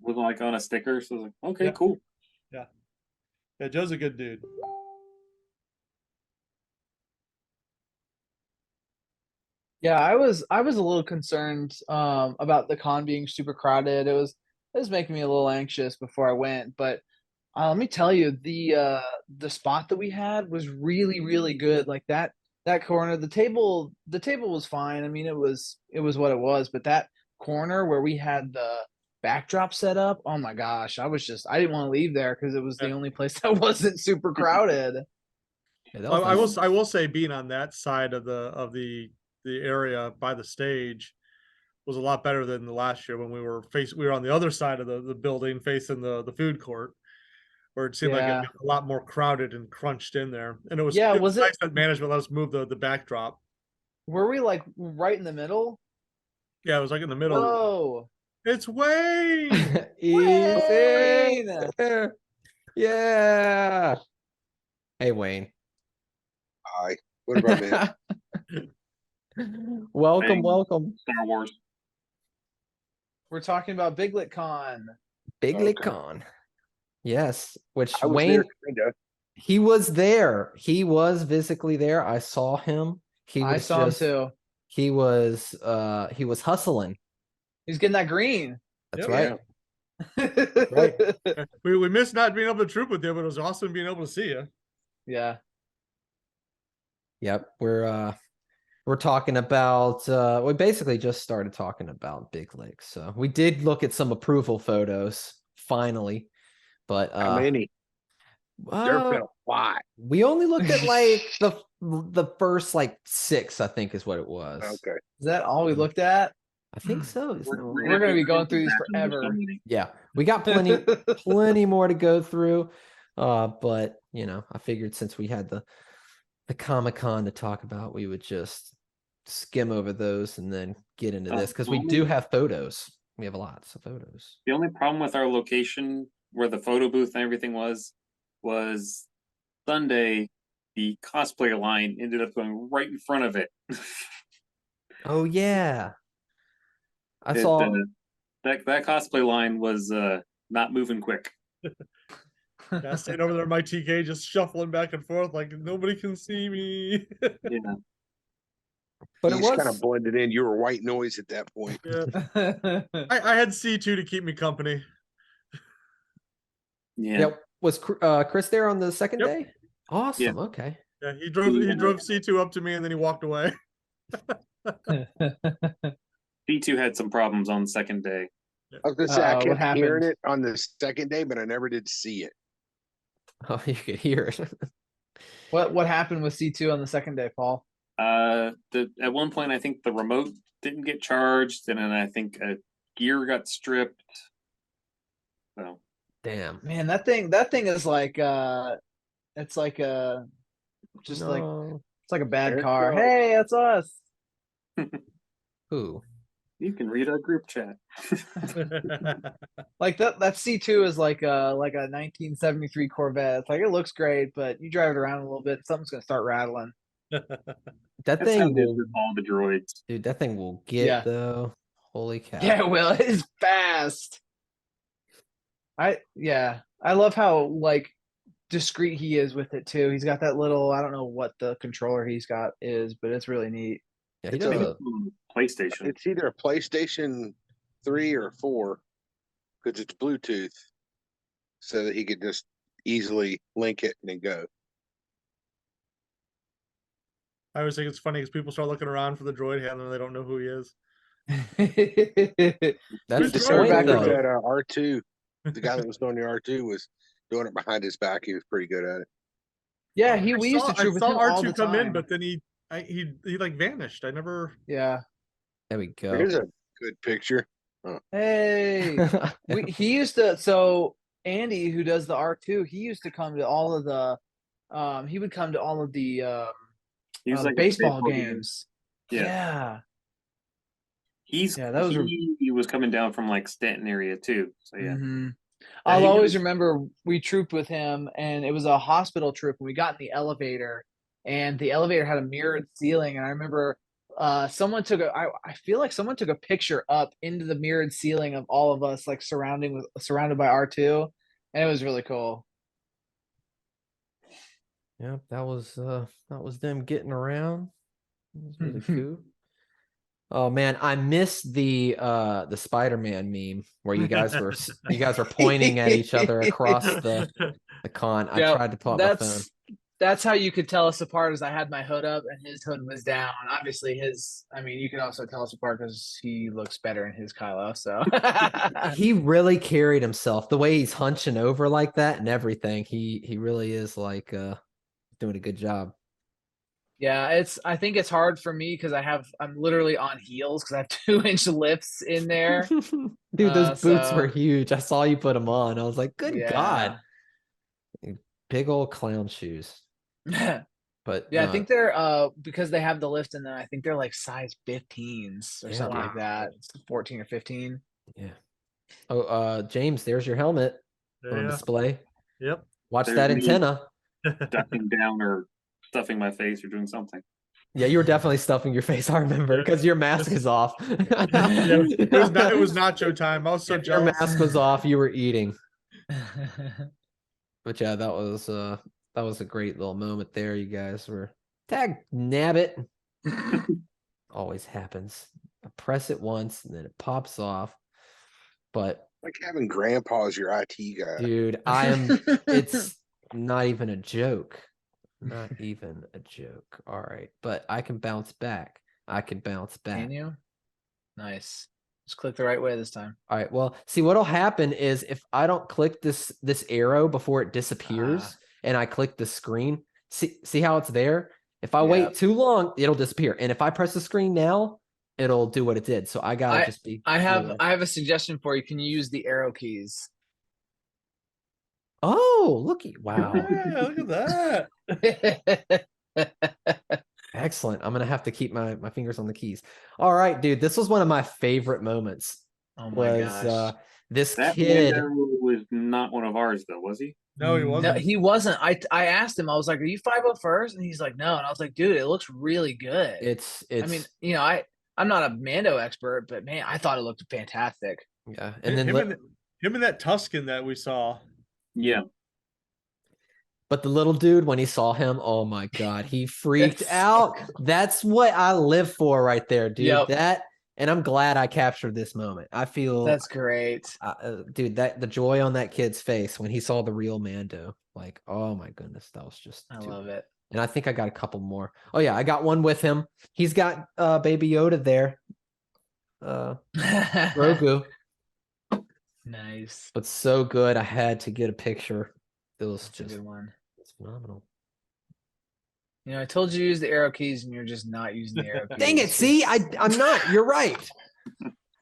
With on a sticker. So I was like, okay, Yeah. cool. Yeah, Joe's a good dude. Yeah, I was a little concerned about the con being super crowded. It was making me a little anxious before I went, but let me tell you, the spot that we had was really, really good. Like that corner, the table was fine. I mean, it was what it was, but that corner where we had the backdrop set up, oh my gosh, I didn't want to leave there because it was the only place that wasn't super crowded. Yeah, I will say being on that side of the area by the stage was a lot better than the last year when we were on the other side of the building facing the food court, where it seemed like it was a lot more crowded and crunched in there. And it was nice that management let us move the backdrop. Were we right in the middle? Yeah, it was in the middle. Whoa. It's Wayne. Wayne. Yeah. Hey, Wayne. Hi. What about me? Welcome. Star Wars. We're talking about Big Lick Con. Big Lick Con. Yes, which I was Wayne, there, he was there. He was physically there. I saw him. I saw him too. He was hustling. He's getting that green. That's Yep. right. Right. We missed not being able to troop with you, but it was awesome being able to see you. Yeah. Yep. We're talking about we basically just started talking about Big Lick. So we did look at some approval photos finally, but how many? There's been a lot. We only looked at the first 6, I think is what it was. Okay. Is that all we looked at? I think so. We're going to be going through these forever. Yeah, we got plenty more to go through. But I figured since we had the the Comic-Con to talk about, we would just skim over those and then get into this because we do have photos. We have lots of photos. The only problem with our location, where the photo booth and everything was Sunday. The cosplayer line ended up going right in front of it. Oh yeah, I It, saw that cosplay line was not moving quick. Yeah, I stayed over there in my TK just shuffling back and forth like nobody can see me. Yeah. but You it just was kind of blended in. You were white noise at that point. Yeah. I had C2 to keep me company. Yeah. Yep. Was Chris there on the second Yep. day? Awesome. Okay. Yeah, he drove C2 up to me and then he walked away. B2 had some problems on the second day. I was gonna say I what kept hearing happened? it on the second day, but I never did see it. Oh, you could hear it. What happened with C2 on the second day, Paul? At one point I think the remote didn't get charged, and then I think a gear got stripped. So Damn. Man, that thing is like it's like a just like No. it's like a bad There it car. goes. Hey, that's us. Who? you can read our group chat. Like that C2 is like a 1973 Corvette. It's like it looks great, but you drive it around a little bit, something's gonna start rattling. That That's how thing it is will, with all the droids. dude. That thing will get Yeah. though. Holy cow. Yeah, Will, it is fast. I love how like discreet he is with it too. He's got that little, I don't know what the controller he's got is, but it's really neat. Yeah, he It's does a- a, PlayStation. It's either a PlayStation 3 or 4 because it's Bluetooth, so that he could just easily link it and then go. I always think it's funny because people start looking around for the droid handler and they don't know who he is. that's Who's the driving point back though. there? That R2, the guy that was doing the R2 was doing it behind his back. He was pretty good at it. Yeah, I we used to troop with him all the R2 come time. in, but then he like vanished. I never. Yeah. There we go. Here's a good picture. Hey. He used to, so Andy, who does the R2, he used to come to all of the he would come to all of the He was like a baseball baseball game. games. Yeah. Yeah. That was he was coming down from like Stanton area too. So yeah. Mhm. Yeah, I'll he always was- remember we trooped with him, and it was a hospital troop, and we got in the elevator, and the elevator had a mirrored ceiling, and I remember someone took I feel like someone took a picture up into the mirrored ceiling of all of us like surrounded by R2, and it was really cool. Yeah, that was them getting around. It was really cool. Oh man, I missed the Spider-Man meme where you guys were pointing at each other across the con. I Yeah, tried to pull out my phone. That's how you could tell us apart, is I had my hood up and his hood was down. Obviously you can also tell us apart because he looks better in his Kylo, so He really carried himself the way he's hunching over like that and everything. He really is like doing a good job. Yeah, I think it's hard for me because I'm literally on heels because I have 2-inch lifts in there. Dude, those boots were so- huge. I saw you put them on. I was like, good God. Yeah. Big old clown shoes. But Yeah, I no, think they're because they have the lift, and then I think they're like size 15s or Yeah, something dude. like that. It's 14 or 15. yeah. Oh, James, there's your helmet on Yeah. display. Yep. Watch There's that me. antenna. Ducking down or stuffing my face or doing something. Yeah, you were definitely stuffing your face. I remember because your mask is off. Yeah, it was nacho time. I was so If your jealous. mask was off, you were eating. But yeah, that was a great little moment there. You guys were tag nabbit. Always happens. I press it once and then it pops off. But Like having grandpa as your IT guy. dude, it's not even a joke. Not even a joke. All right. But I can bounce back. Can you? Nice. Just click the right way this time. All right. Well, see what'll happen is if I don't click this arrow before it disappears and I click the screen, see how it's there? If I wait too long, it'll disappear. And if I press the screen now, it'll do what it did. So I gotta just be I have aware. I have a suggestion for you. Can you use the arrow keys? Oh, looky. Wow. Yeah, look at that. Excellent. I'm gonna have to keep my fingers on the keys. All right, dude. This was one of my favorite moments. Oh my gosh. This That kid. Mando was not one of ours, though, was he? No, he No, wasn't. he wasn't. I asked him. I was like, "Are you 501st?" And he's like, "No." And I was like, "Dude, it looks really good." It's I mean, I'm not a Mando expert, but man, I thought it looked fantastic. yeah. And then him and that Tuscan that we saw. Yeah. but the little dude, when he saw him, oh my god, he freaked It's- out. That's what I live for right there, dude. Yep. And I'm glad I captured this moment. I feel That's great. dude, that the joy on that kid's face when he saw the real Mando, like, oh my goodness, that was just I love it. And I think I got a couple more. Oh yeah, I got one with him. He's got Baby Yoda there. Grogu. Nice. But so good, I had to get a picture. It was That's a just good one. it's phenomenal. I told you to use the arrow keys, and you're just not using the arrow keys. Dang it! See, I'm not. You're right.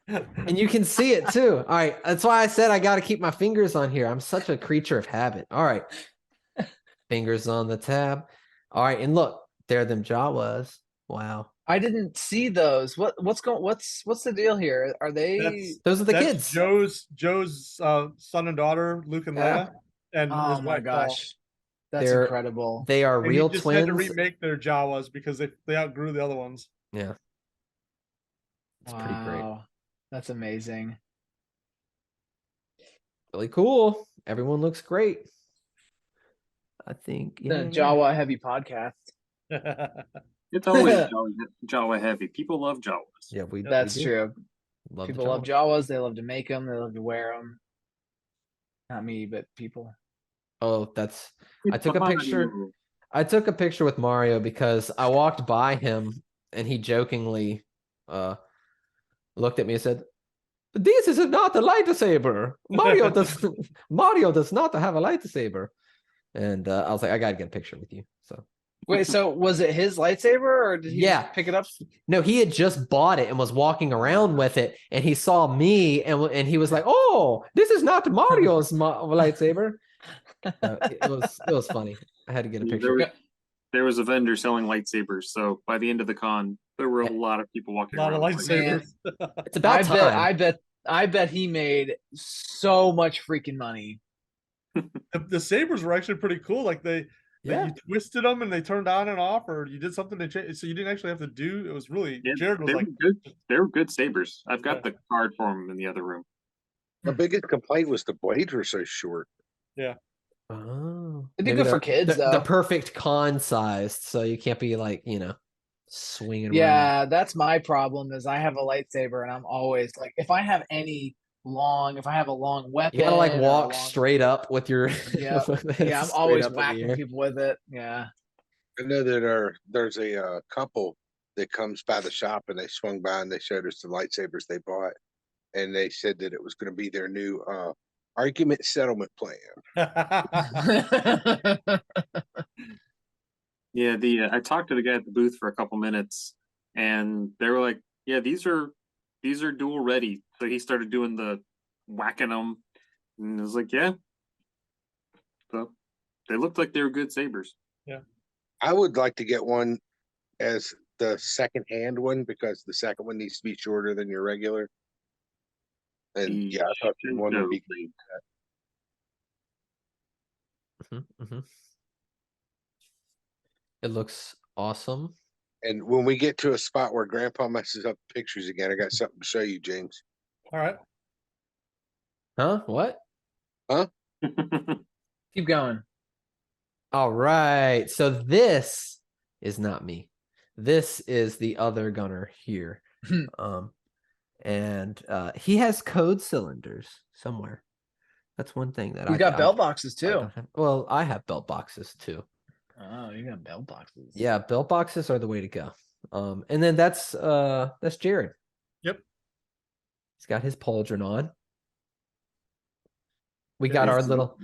And you can see it too. All right, that's why I said I got to keep my fingers on here. I'm such a creature of habit. All right, fingers on the tab. All right, and look, there them Jawas. Wow, I didn't see those. What's the deal here? Are they? those are the That's kids. Joe's son and daughter, Luke and Yeah. Leia, and Oh his my wife, Paul. gosh, that's They're- incredible. They are And real he just twins. had to remake their Jawas because they outgrew the other ones. Yeah, it's pretty great. Wow, that's amazing. Really cool. Everyone looks great. I think. The Yeah. Jawa heavy podcast. It's always Jawa heavy. People love Jawas. Yeah, we. That's we do. true. Love People the love Jawas. Jawas. They love to make them. They love to wear them. Not me, but people. Oh, that's. I It's took a behind picture. you. I took a picture with Mario because I walked by him and he jokingly looked at me and said, "This is not a lightsaber. Mario does not have a lightsaber." And I was like, I gotta get a picture with you. So Wait, so was it his lightsaber, or did he Yeah. just pick it up? no, he had just bought it and was walking around with it, and he saw me and he was like, "Oh, this is not Mario's lightsaber." It was funny. I had to get a Yeah, picture. there was a vendor selling lightsabers, so by the end of the con, there were a lot of people A walking lot around. of with lightsabers. It's about I time. bet I bet he made so much freaking money. The sabers were actually pretty cool. Like Yeah. you twisted them and they turned on and off, or you did something to change, so you didn't actually have to do. It was really Yeah, Jared was they like, were good. They were good sabers. I've got Yeah. the card for them in the other room. The biggest complaint was the blades were so short. Oh, It'd be maybe good for they're- kids, they're though. perfect con sized, so you can't be like swinging around. Yeah, that's my problem. Is I have a lightsaber, and I'm always like, if I have a long weapon, You gotta like or a walk long- straight up with your. Yeah, yeah, I'm straight always up in the whacking air. people with it. Yeah. I know that there's a couple that comes by the shop and they swung by and they showed us the lightsabers they bought, and they said that it was going to be their new argument settlement plan. Yeah, I talked to the guy at the booth for a couple minutes, and they were like, "Yeah, these are dual ready." So he started doing the whacking them, and I was like, "Yeah." So they looked like they were good sabers. I would like to get one as the second hand one because the second one needs to be shorter than your regular. And yeah, I thought the one would be It looks awesome. And when we get to a spot where Grandpa messes up pictures again, I got something to show you, James. all right. Huh? What? Keep going. All right. So this is not me. This is the other gunner here. And he has code cylinders somewhere. That's one thing that He's got belt boxes I too. don't have. Well, I have belt boxes too. Oh, you got belt boxes. Yeah, belt boxes are the way to go. And then that's Jared. Yep. He's got his pauldron on. We Yeah, got our he's- little.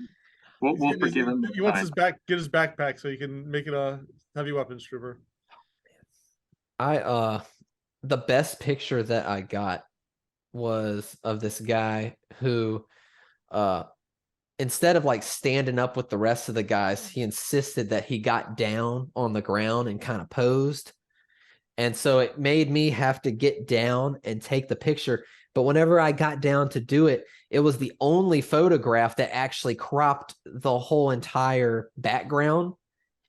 We'll forgive him. He wants get his backpack so he can make it a heavy weapons trooper. The best picture that I got was of this guy who instead of like standing up with the rest of the guys, he insisted that he got down on the ground and kind of posed And so it made me have to get down and take the picture. But whenever I got down to do it, it was the only photograph that actually cropped the whole entire background.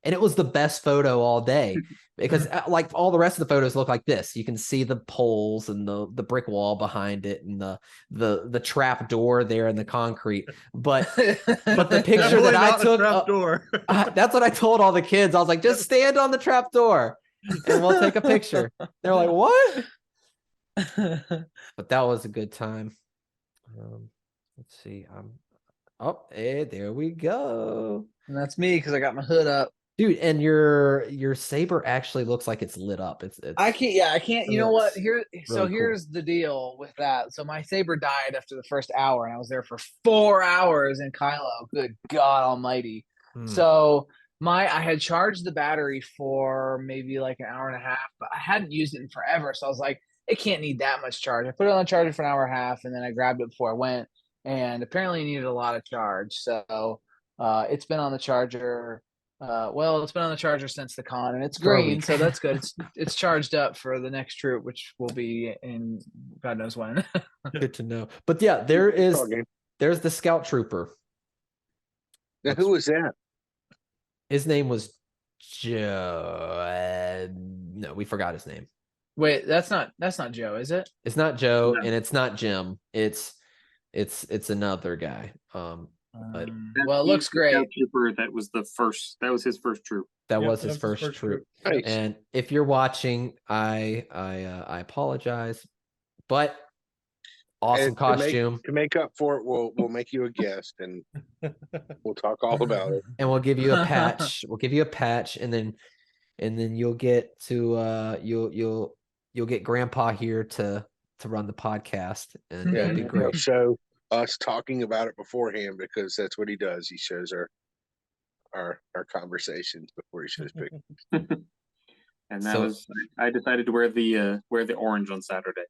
And it was the best photo all day because like all the rest of the photos look like this. You can see the poles and the brick wall behind it and the trap door there in the concrete. But the picture that I took, that's what I told all the kids. I was like, just stand on the trap door and we'll take a picture. They're like, what? But that was a good time. Let's see. Oh, hey, there we go. And that's me because I got my hood up. Dude, and your saber actually looks like it's lit up. It's I can't. You know what? Here's cool. the deal with that. So my saber died after the first hour, and I was there for 4 hours in Kylo. Good God Almighty! So I had charged the battery for maybe like an hour and a half, but I hadn't used it in forever. So I was like, it can't need that much charge. I put it on the charger for an hour and a half, and then I grabbed it before I went, and apparently it needed a lot of charge. So it's been on the charger. It's been on the charger since the con, and it's green, so that's good. It's charged up for the next troop, which will be in God knows when. Good to know. But yeah, there's the scout trooper. Now, who was that? His name was Joe. No, we forgot his name. Wait, that's not Joe, is it? It's not Joe, and it's not Jim. It's another guy. But it looks great. Trooper, that was his first troop. That was his first troop. Nice. And if you're watching, I apologize, but awesome And costume. To make up for it, we'll make you a guest and we'll talk all about it. And we'll give you a patch. We'll give you a patch, and then you'll get to you'll get Grandpa here to run the podcast, and it'll be great. So us talking about it beforehand, because that's what he does. He shows our conversations before he shows pictures. And I decided to wear the orange on Saturday.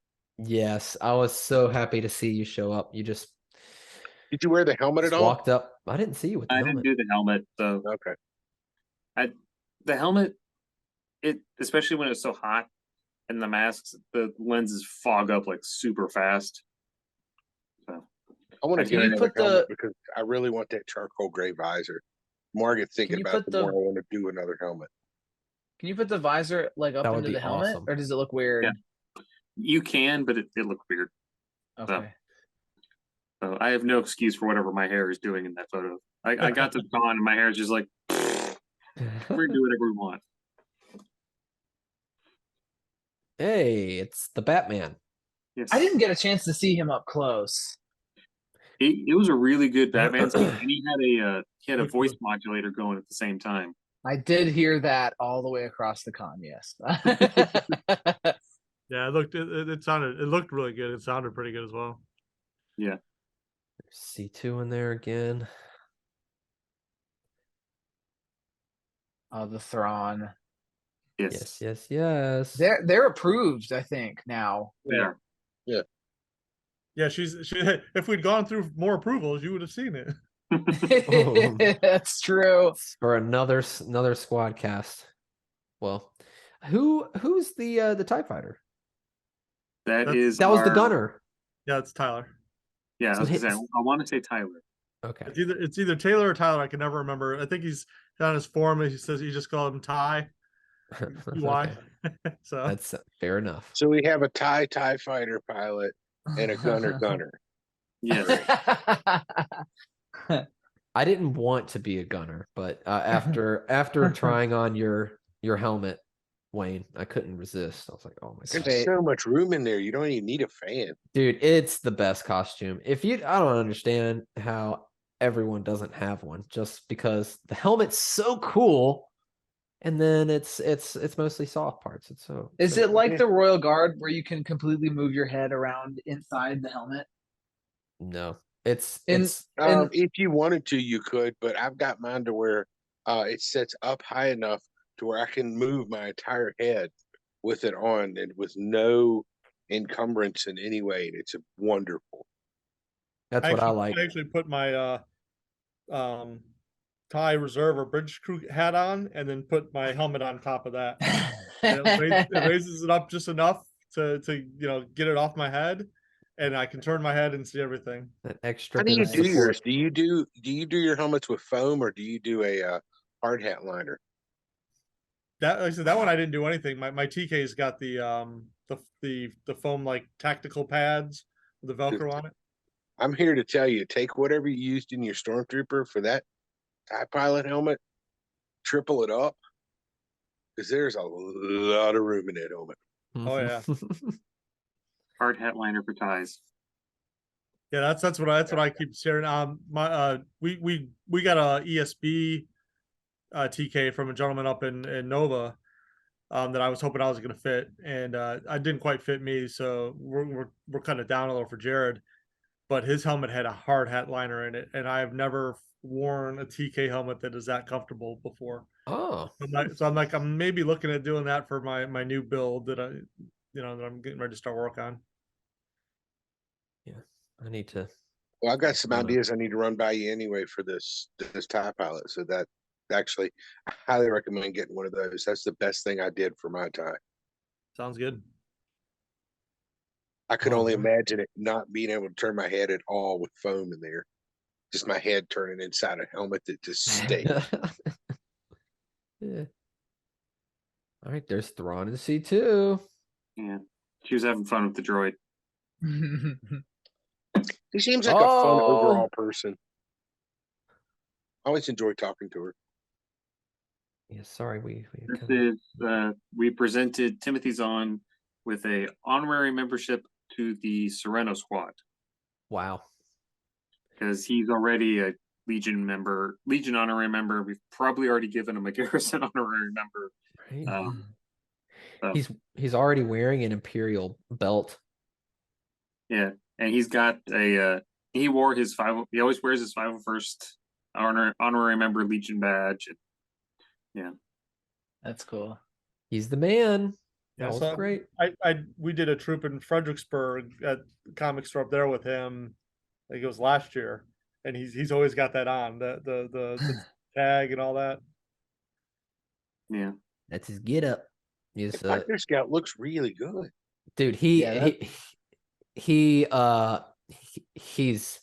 Yes, I was so happy to see you show up. You just Did you wear the helmet at all? walked up. I didn't see you with the helmet. Didn't do the helmet, so Okay. the helmet, especially when it's so hot, and the masks, the lenses fog up like super fast. So I want to Can get you another put the- helmet because I really want that charcoal gray visor. The more I get thinking you about it, put the more I want to do another helmet. Can you put the visor like up That would into be the helmet, awesome. or does it look weird? Yeah. You can, but it looked weird. Okay. So I have no excuse for whatever my hair is doing in that photo. I got to con and my hair is just like, we're gonna do whatever we want. Hey, it's the Batman. Yes. I didn't get a chance to see him up close. It was a really good Batman scene, and he had a voice modulator going at the same time. I did hear that all the way across the con. Yes. Yeah, it looked really good. It sounded pretty good as well. Yeah. C2 in there again. The Thrawn. Yes. They're approved, I think, now. Yeah. Yeah, she. If we'd gone through more approvals, you would have seen it. That's true. For another Squadcast. Well, who's the TIE fighter? That That's- was the gunner. Yeah, it's Tyler. Yeah, So I was gonna say, his- I want to say Tyler. Okay. It's either Taylor or Tyler. I can never remember. I think he's on his form. He says he just called him Ty. Why? Okay. So That's fair enough. So we have a TIE fighter pilot and a gunner. Yes. I didn't want to be a gunner, but after trying on your helmet, Wayne, I couldn't resist. I was like, oh my god. There's so much room in there. You don't even need a fan. Dude, it's the best costume. I don't understand how everyone doesn't have one, just because the helmet's so cool, and then it's mostly soft parts. It's so. Is so it cool. like the Royal Guard where you can completely move your head around inside the helmet? No, it's If you wanted to, you could, but I've got mine to where it sets up high enough to where I can move my entire head with it on and with no encumbrance in any way. And it's wonderful. that's what I like. I actually put my TIE reserve or bridge crew hat on, and then put my helmet on top of that. It raises it up just enough to get it off my head, and I can turn my head and see everything. That extra How do bit you of do yours? support. Do you do your helmets with foam, or do you do a hard hat liner? That like I said, that one I didn't do anything. My TK's got the foam like tactical pads with the Velcro on it. I'm here to tell you, take whatever you used in your Stormtrooper for that TIE pilot helmet, triple it up, because there's a lot of room in that helmet. Oh yeah. Hard hat liner for ties. Yeah, that's what I keep sharing. We got a ESB TK from a gentleman up in Nova that I was hoping I was going to fit, and I didn't quite fit me, so we're cutting it down a little for Jared. But his helmet had a hard hat liner in it, and I have never worn a TK helmet that is that comfortable before. Oh, I'm maybe looking at doing that for my new build that that I'm getting ready to start work on. yeah. I need to. Well, I got some ideas I need to run by you anyway for this TIE pilot. So that actually, I highly recommend getting one of those. That's the best thing I did for my tie. Sounds good. I could Oh, only man. imagine it not being able to turn my head at all with foam in there. Just my head turning inside a helmet that just stinks. Yeah. All right, there's Thrawn and C2. Yeah, she was having fun with the droid. She seems like a fun Oh. overall person. I always enjoy talking to her. Yeah, sorry, we This kinda- is we presented Timothy Zahn with a honorary membership to the Serenno Squad wow. because he's already a Legion honorary member. We've probably already given him a Garrison honorary member. Right. So, He's already wearing an Imperial belt. yeah, and he's got a he wore his he always wears his 501st honorary member Legion badge. Yeah, That's cool. He's the man. Yeah, That was so great. we did a troop in Fredericksburg at the comic store up there with him. I think it was last year, and he's always got that on the tag and all that. yeah. That's his get up. He's The Fighter Scout looks really good. dude, Yeah, he's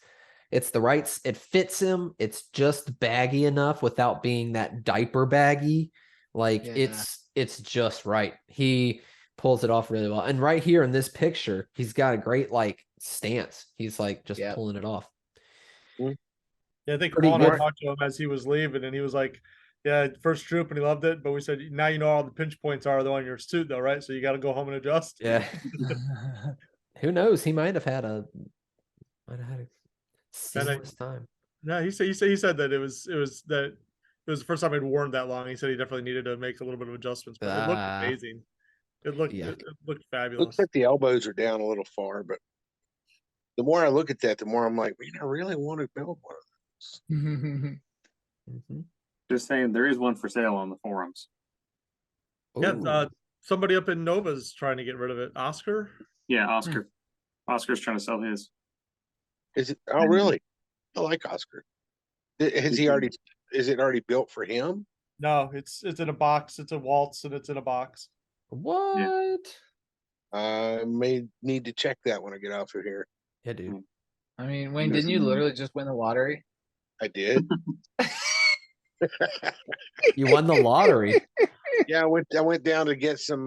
it's the right, it fits him. It's just baggy enough without being that diaper baggy. Like Yeah. it's just right. He pulls it off really well. And right here in this picture, he's got a great like stance. He's like just Yep. pulling it off. Yeah, I think Pretty Paul and I good. talked to him as he was leaving, and he was like, "Yeah, first troop," and he loved it. But we said, "Now you know all the pinch points are though on your suit, though, right? So you got to go home and adjust." Yeah. Who knows? He might have had a seamless time. No, he said that it was the first time I'd worn that long. He said he definitely needed to make a little bit of adjustments, but it looked amazing. It looked fabulous. Looks like the elbows are down a little far, but the more I look at that, the more I'm like, man, I really want to build one of those. Mhm. Just saying, there is one for sale on the forums. Yeah, Ooh. somebody up in Nova's trying to get rid of it. Oscar. Yeah, Oscar. Oscar's trying to sell his. Is it? Oh, really? I like Oscar. Has he already? Is it already built for him? No, it's in a box. It's a waltz, and it's in a box. What? I may need to check that when I get off of here. Yeah, dude. I mean, Wayne, didn't you literally just win the lottery? I did. You won the lottery. Yeah, I went down to get some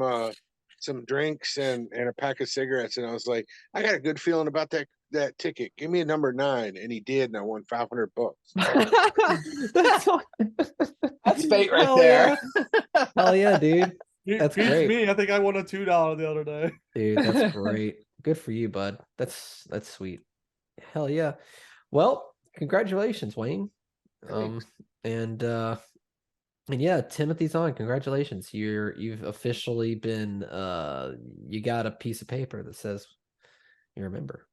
drinks and a pack of cigarettes, and I was like, I got a good feeling about that ticket. Give me a number 9, and he did, and I won $500. That's fate right Hell there. Yeah. Hell yeah, dude. That's Beats great. me. I think I won a $2 the other day. Dude, that's great. Good for you, bud. That's sweet. Hell yeah. Well, congratulations, Wayne. And yeah, Timothy's on. Congratulations. You've officially been you got a piece of paper that says you're a member.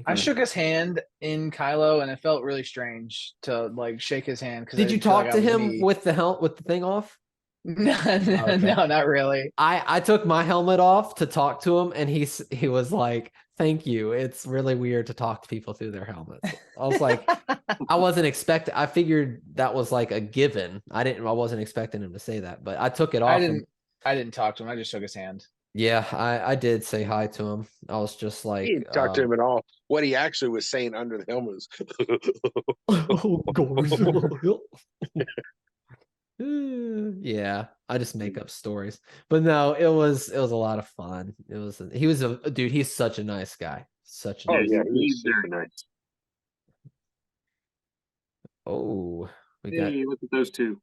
I shook his hand in Kylo, and it felt really strange to like shake his hand. Did you talk to him with the thing off? No, Okay. no, not really. I took my helmet off to talk to him, and he was like, "Thank you. It's really weird to talk to people through their helmets." I was like, I wasn't expecting. I figured that was like a given. I wasn't expecting him to say that, but I took it off. I didn't talk to him. I just shook his hand. Yeah, I did say hi to him. I was just like, He didn't talk to him at all. What he actually was saying under the helmet was, oh, yeah, I just make up stories. But no, it was a lot of fun. He was a dude, he's such a nice guy. Such a oh nice yeah, guy. he's very super nice. Oh, we got Hey, look at those two.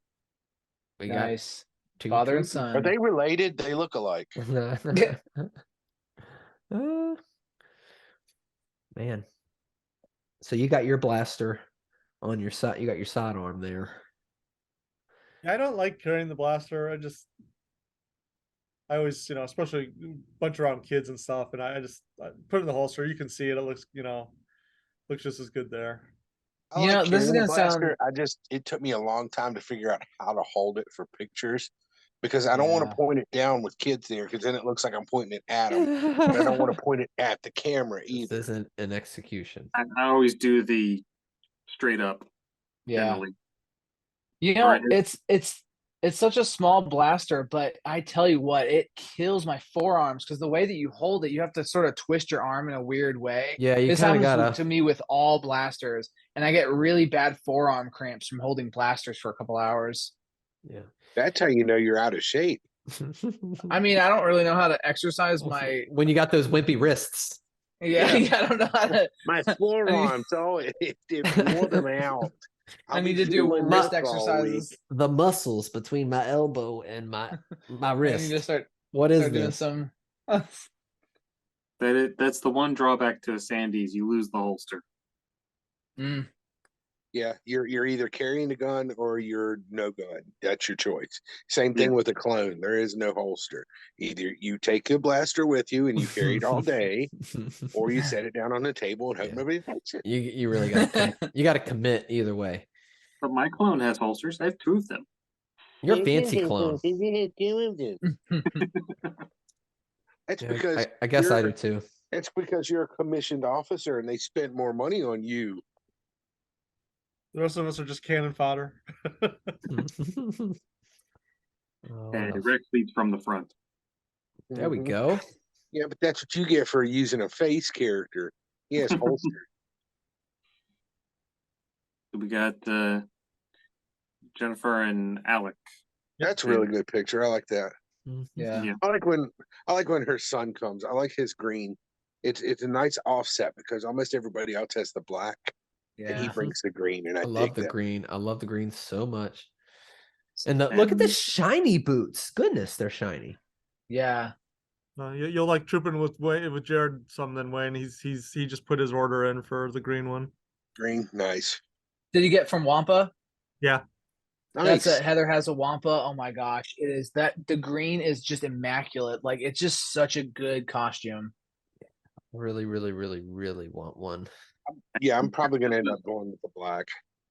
we Nice. got two Father and troopers. son. Are they related? They look alike. Uh, man. So you got your blaster on your side. You got your sidearm there. I don't like carrying the blaster. I always, especially bunch around kids and stuff, and I put it in the holster. You can see it. It looks, looks just as good there. I You like know, this is carrying the gonna sound- blaster. It took me a long time to figure out how to hold it for pictures because I don't want Yeah. to point it down with kids there because then it looks like I'm pointing it at them. But I don't want to point it at the camera This either. isn't an execution. I always do the straight up. Yeah. Generally. You know, Right. it's such a small blaster, but I tell you what, it kills my forearms because the way that you hold it, you have to sort of twist your arm in a weird way. Yeah, you This kind of happens gotta. to me with all blasters, and I get really bad forearm cramps from holding blasters for a couple hours. Yeah. That's how you know you're out of shape. I mean, I don't really know how to exercise my. When you got those wimpy wrists. Yeah, Yeah. I don't know how to. My forearms, it wore them out. I I'll need be to do doing wrist this all week. exercises. The muscles between my elbow and my I wrist. need to start What is doing this? some. That's the one drawback to a Sandy's. You lose the holster. Mm, Yeah, you're either carrying a gun or you're no gun. That's your choice. Same thing Yeah. with a clone. There is no holster. Either you take a blaster with you and you carry it all day, or you set it down on the table and hope Yeah. nobody takes it. You really got to commit either way. But my clone has holsters. I have two of them. You're a fancy clone. That's Yeah, because I guess I you're- do too. It's because you're a commissioned officer and they spent more money on you. The rest of us are just cannon fodder. Oh, And what else? Rex leads from the front. There we Mhm. go. Yeah, but that's what you get for using a face character. He has holster. We got Jennifer and Alec. That's a really good picture. I like that. yeah. Yeah. I like when her son comes. I like his green. It's a nice offset because almost everybody else has the black, and he Yeah. brings the green, and I I love dig the that. green. I love the green so much. And look at the shiny boots. Goodness, they're shiny. Yeah. You'll like trooping with Jared some then Wayne. He just put his order in for the green one. Green, nice. Did you get from Wampa? Yeah. Nice. That's Heather has a Wampa. Oh my gosh. It is that the green is just immaculate. Like it's just such a good costume. Really, really, really, really want one. Yeah, I'm probably gonna end up going with the black.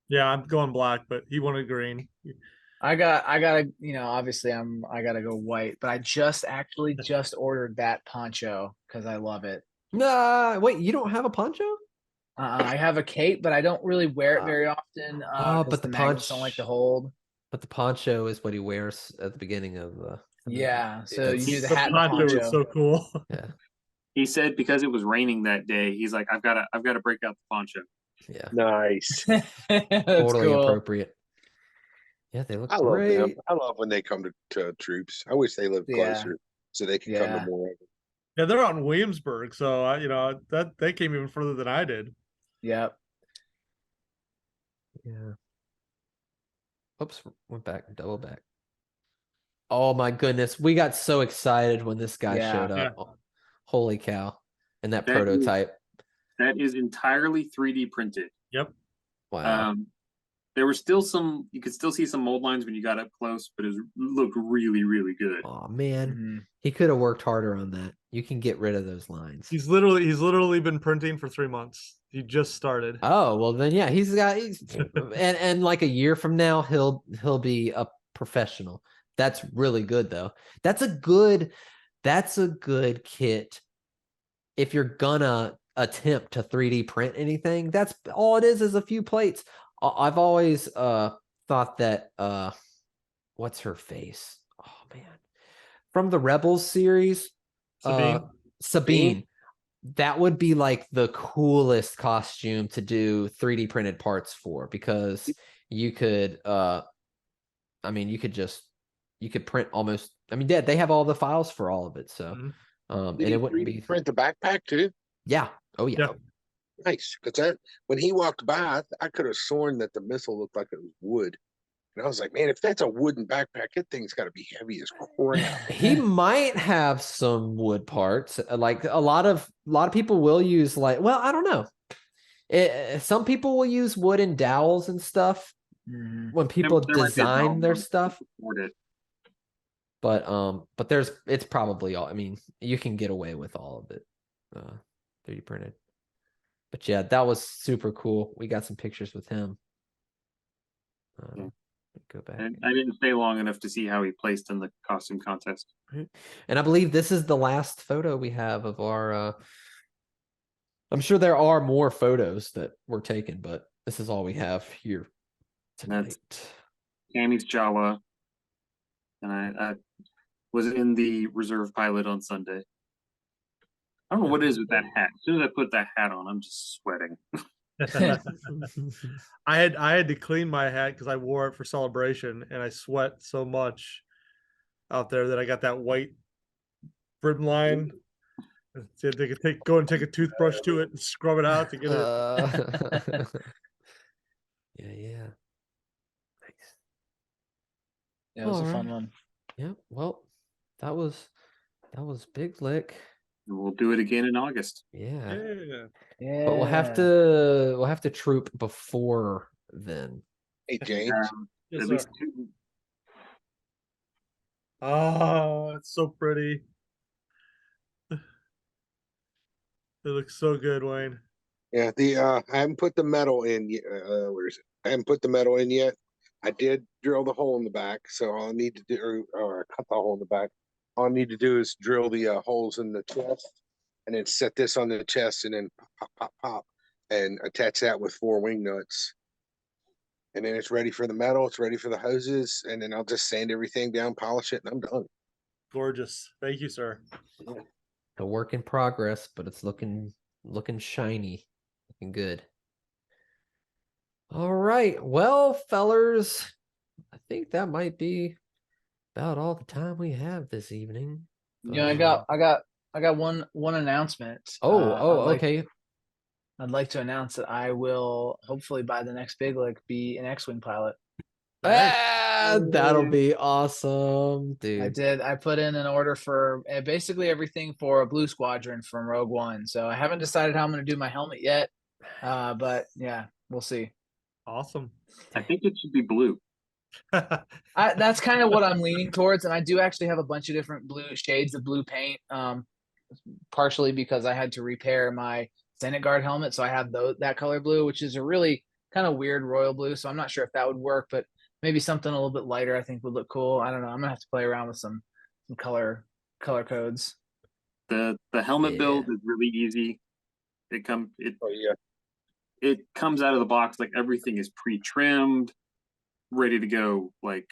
Yeah, I'm going black, but he wanted green. I gotta, obviously I gotta go white, but I just ordered that poncho because I love it. Nah, wait, you don't have a poncho? I have a cape, but I don't really wear it very often. Oh, 'cause but the the magnets don't like to hold. But the poncho is what he wears at the beginning of the. Yeah, so you do the The hat and the poncho is poncho. so cool. Yeah, He said because it was raining that day, he's like, I've got to break out the poncho. yeah, Nice. That's totally cool. appropriate. Yeah, they look I love them. great. I love when they come to troops. I wish they lived Yeah. closer so they could come Yeah. to more of them. Yeah, they're out in Williamsburg, so that they came even further than I did. Yep. Yeah. Oops, went back, double back. Oh my goodness, we got so excited when this guy Yeah. showed up. Oh, holy cow! And that That is- prototype. That is entirely 3D printed. Yep. Wow. There were still you could still see some mold lines when you got up close, but it looked really, really good. Oh man, Mhm. he could have worked harder on that. You can get rid of those lines. He's literally been printing for 3 months. He just started. Oh well, then yeah, he's and like a year from now, he'll be a professional. That's really good though. That's a good kit. If you're gonna attempt to 3D print anything, that's all it is a few plates. I've always thought that what's her face? Oh man, from the Rebels series, Sabine. Sabine. That would be like the coolest costume to do 3D printed parts for, because you could you could print almost, they have all the files for all of it, so and it wouldn't be print the backpack too. yeah. Oh yeah. Yeah. Nice, because when he walked by, I could have sworn that the missile looked like it was wood, and I was like, man, if that's a wooden backpack, that thing's got to be heavy as crap. He might have some wood parts. Like a lot of people will use I don't know. Some people will use wooden dowels and stuff when people There might be a design problem their with stuff. it. But it's probably all. You can get away with all of it, 3D printed. But yeah, that was super cool. We got some pictures with him. Go back. And I didn't stay long enough to see how he placed in the costume contest. And I believe this is the last photo we have of our. I'm sure there are more photos that were taken, but this is all we have here tonight. Tammy's Jawa, and I was in the reserve pilot on Sunday. I don't know what it is with that hat. As soon as I put that hat on, I'm just sweating. I had to clean my hat because I wore it for celebration, and I sweat so much out there that I got that white brim line. So they could go and take a toothbrush to it and scrub it out to get it. Yeah. Nice. Yeah, it was a fun one. Yeah. Well, that was Big Lick. We'll do it again in August. Yeah. Yeah. But we'll have to troop before then. Hey, James. Yes, At sir. least 2. Oh, it's so pretty. It looks so good, Wayne. Yeah, I haven't put the metal in yet. Where is it? I haven't put the metal in yet. I did drill the hole in the back, so all I need to do, or cut the hole in the back. All I need to do is drill the holes in the chest, and then set this on the chest, and then pop, and attach that with 4 wing nuts. And then it's ready for the metal. It's ready for the hoses, and then I'll just sand everything down, polish it, and I'm done. Gorgeous. Thank you, sir. A work in progress, but it's looking shiny, looking good. All right, well, fellers, I think that might be about all the time we have this evening. Yeah, I got one announcement. Okay. I'd like to announce that I will hopefully by the next Big Lick be an X-wing pilot. That'll be awesome, dude. I put in an order for basically everything for a Blue Squadron from Rogue One. So I haven't decided how I'm going to do my helmet yet, but yeah, we'll see. Awesome. I think it should be blue. That's kind of what I'm leaning towards, and I do actually have a bunch of different shades of blue paint. Partially because I had to repair my Senate Guard helmet, so I have that color blue, which is a really kind of weird royal blue. So I'm not sure if that would work, but maybe something a little bit lighter I think would look cool. I don't know. I'm gonna have to play around with some color codes. The helmet build is really easy. It comes out of the box like everything is pre-trimmed, ready to go. Like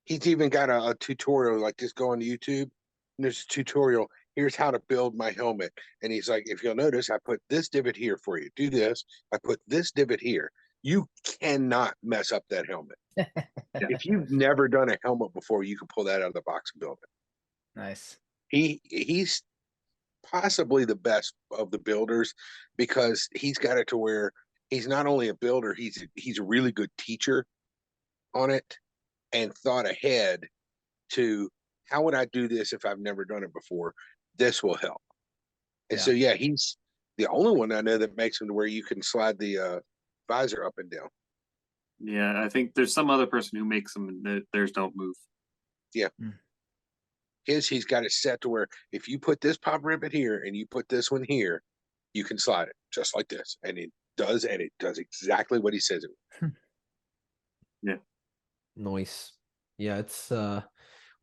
He's even got a tutorial. Like, just go on YouTube, and there's a tutorial. Here's how to build my helmet. And he's like, if you'll notice, I put this divot here for you. Do this. I put this divot here. You cannot mess up that helmet. If you've never done a helmet before, you can pull that out of the box and build it. Nice. He's possibly the best of the builders, because he's got it to where he's not only a builder, he's a really good teacher on it, and thought ahead to, how would I do this if I've never done it before? This will help. And so he's the only one I know that makes them to where you can slide the visor up and down. Yeah, I think there's some other person who makes them and theirs don't move. Yeah. He's got it set to where if you put this pop ribbon here and you put this one here, you can slide it just like this. And it does exactly what he says it would. Yeah. Nice. Yeah, it's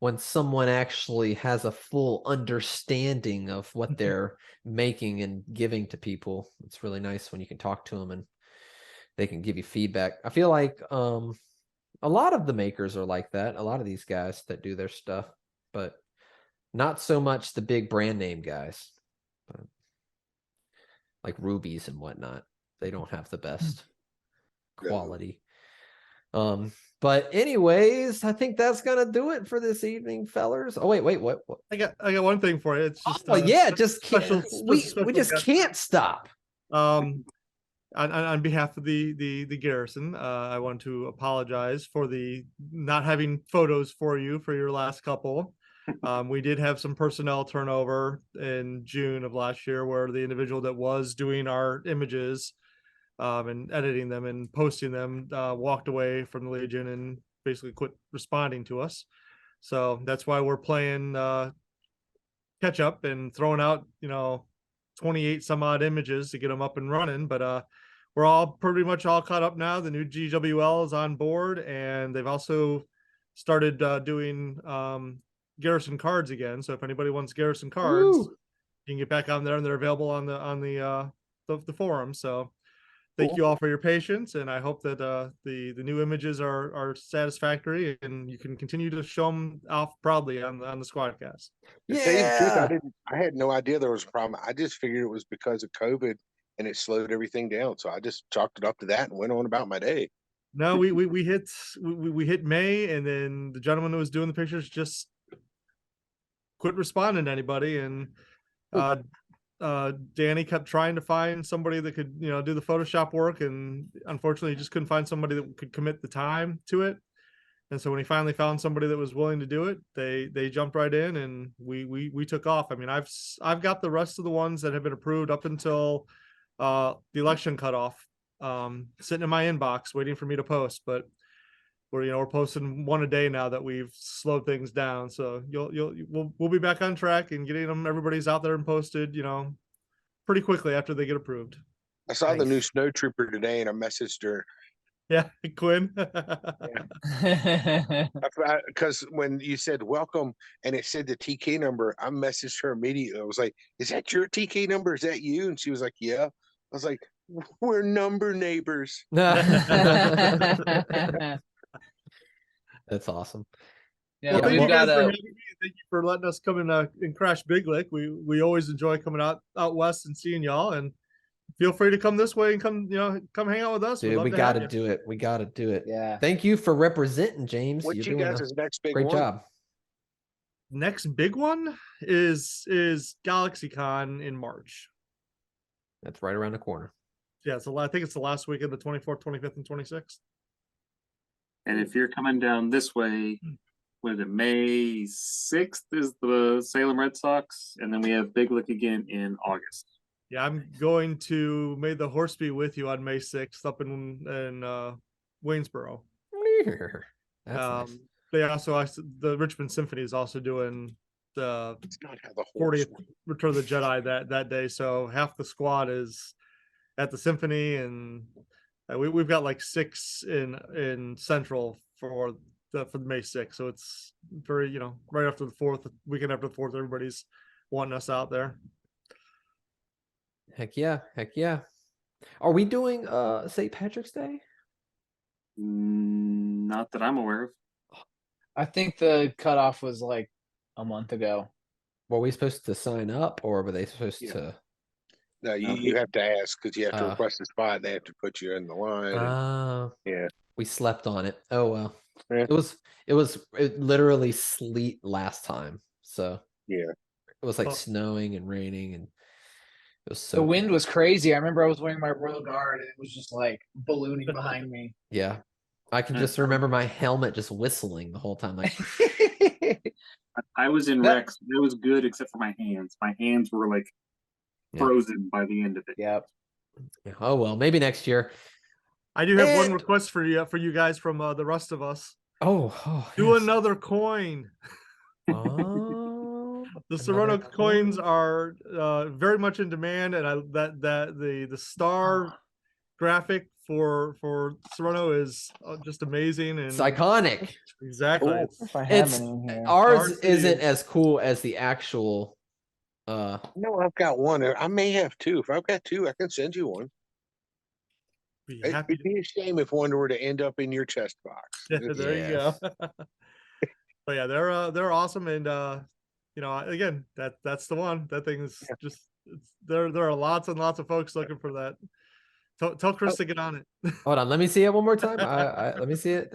when someone actually has a full understanding of what they're making and giving to people. It's really nice when you can talk to them and they can give you feedback. I feel like a lot of the makers are like that. A lot of these guys that do their stuff, but Not so much the big brand name guys, but like Rubies and whatnot. They don't have the best quality. But anyways, I think that's gonna do it for this evening, fellers. Oh wait, what? I got one thing for you. It's just yeah, just can't. special We just guest. can't stop. On behalf of the garrison, I want to apologize for the not having photos for you for your last couple. We did have some personnel turnover in June of last year, where the individual that was doing our images and editing them and posting them walked away from the Legion and basically quit responding to us. So that's why we're playing catch up and throwing out 28 some odd images to get them up and running. But we're all pretty much all caught up now. The new GWL is on board, and they've also started doing garrison cards again. So if anybody wants garrison cards, you can get back on there, and they're available on the forum. So thank you all for your patience, and I hope that the new images are satisfactory, and you can continue to show them off proudly on the Squadcast. To tell you the truth, I had no idea there was a problem. I just figured it was because of COVID and it slowed everything down. So I just chalked it up to that and went on about my day. No, we hit May, and then the gentleman who was doing the pictures just quit responding to anybody, and Danny kept trying to find somebody that could do the Photoshop work, and unfortunately he just couldn't find somebody that could commit the time to it. And so when he finally found somebody that was willing to do it, they jumped right in, and we took off. I mean, I've got the rest of the ones that have been approved up until the election cutoff sitting in my inbox waiting for me to post. But we're posting one a day now that we've slowed things down. So we'll be back on track and getting them. Everybody's out there and posted pretty quickly after they get approved. I saw the new snow trooper today, and I messaged her. Yeah, Quinn. Because when you said welcome and it said the TK number, I messaged her immediately. I was like, "Is that your TK number? Is that you?" And she was like, "Yeah." I was like, "We're number neighbors." That's awesome. Yeah, Thank you guys for having me. Thank you for letting us come in and crash Big Lick. We always enjoy coming out west and seeing y'all, and feel free to come this way and come hang out with us. Dude, we got to do it. We got to do it. Yeah. Thank you for representing, James. What's you guys' next big great one? job. Next big one is GalaxyCon in March. That's right around the corner. Yeah, so I think it's the last weekend, the 24th, 25th, and 26th. And if you're coming down this way, what is it? May 6th is the Salem Red Sox, and then we have Big Lick again in August. Yeah, I'm going to May the Horse Be With You on May 6th up in Waynesboro. That's nice. The Richmond Symphony is also doing the It's not how the 40th Return of the Jedi that day. So half the squad is at the Symphony, and we've got like 6 in Central for May 6th. So it's very right after the 4th, weekend after the 4th, everybody's wanting us out there. Heck yeah. Are we doing St. Patrick's Day? Not that I'm aware of. I think the cutoff was like a month ago. Were we supposed to sign up, or were they supposed to? No, you have to ask, because you have to request a spot, and they have to put you in the line. Yeah, we slept on it. Oh well. Yeah. It literally sleet last time, so yeah, it was like snowing and raining, and it was so. The wind was crazy. I remember I was wearing my Royal Guard, and it was just like ballooning behind me. Yeah, I can just remember my helmet just whistling the whole time, like. I was in Rex. It was good except for my hands. My hands were like frozen by the end of it. Yep. Oh well, maybe next year. I do have one request for you guys from the rest of us. Do another coin. Oh, the Serenno coins are very much in demand, and the star graphic for Serenno is just amazing, and it's iconic. Exactly. Ours isn't as cool as the actual. No, I've got one. I may have 2. If I've got 2, I can send you one. It'd be a shame if one were to end up in your chest box. There you go. But yeah, they're awesome, and again, that's the one. That thing is just there are lots and lots of folks looking for that. Tell Chris to get on it. Hold on, let me see it one more time. Let me see it.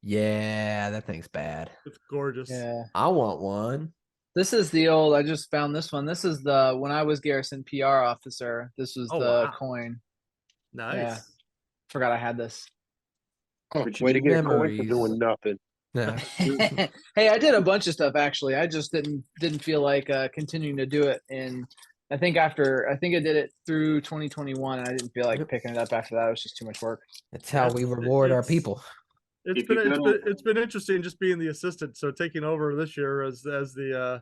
Yeah, that thing's bad. It's gorgeous. Yeah. I want one. This is the old. I just found this one. This is the when I was Garrison PR officer. This was Oh, the wow. coin. Nice. Yeah. Forgot I had this. Oh, way to get a coin for Memories. doing nothing. Yeah. Hey, I did a bunch of stuff actually. I just didn't feel like continuing to do it. And I think I did it through 2021, and I didn't feel like picking it up after that. It was just too much work. That's how we reward our people. It's been interesting just being the assistant. So taking over this year as the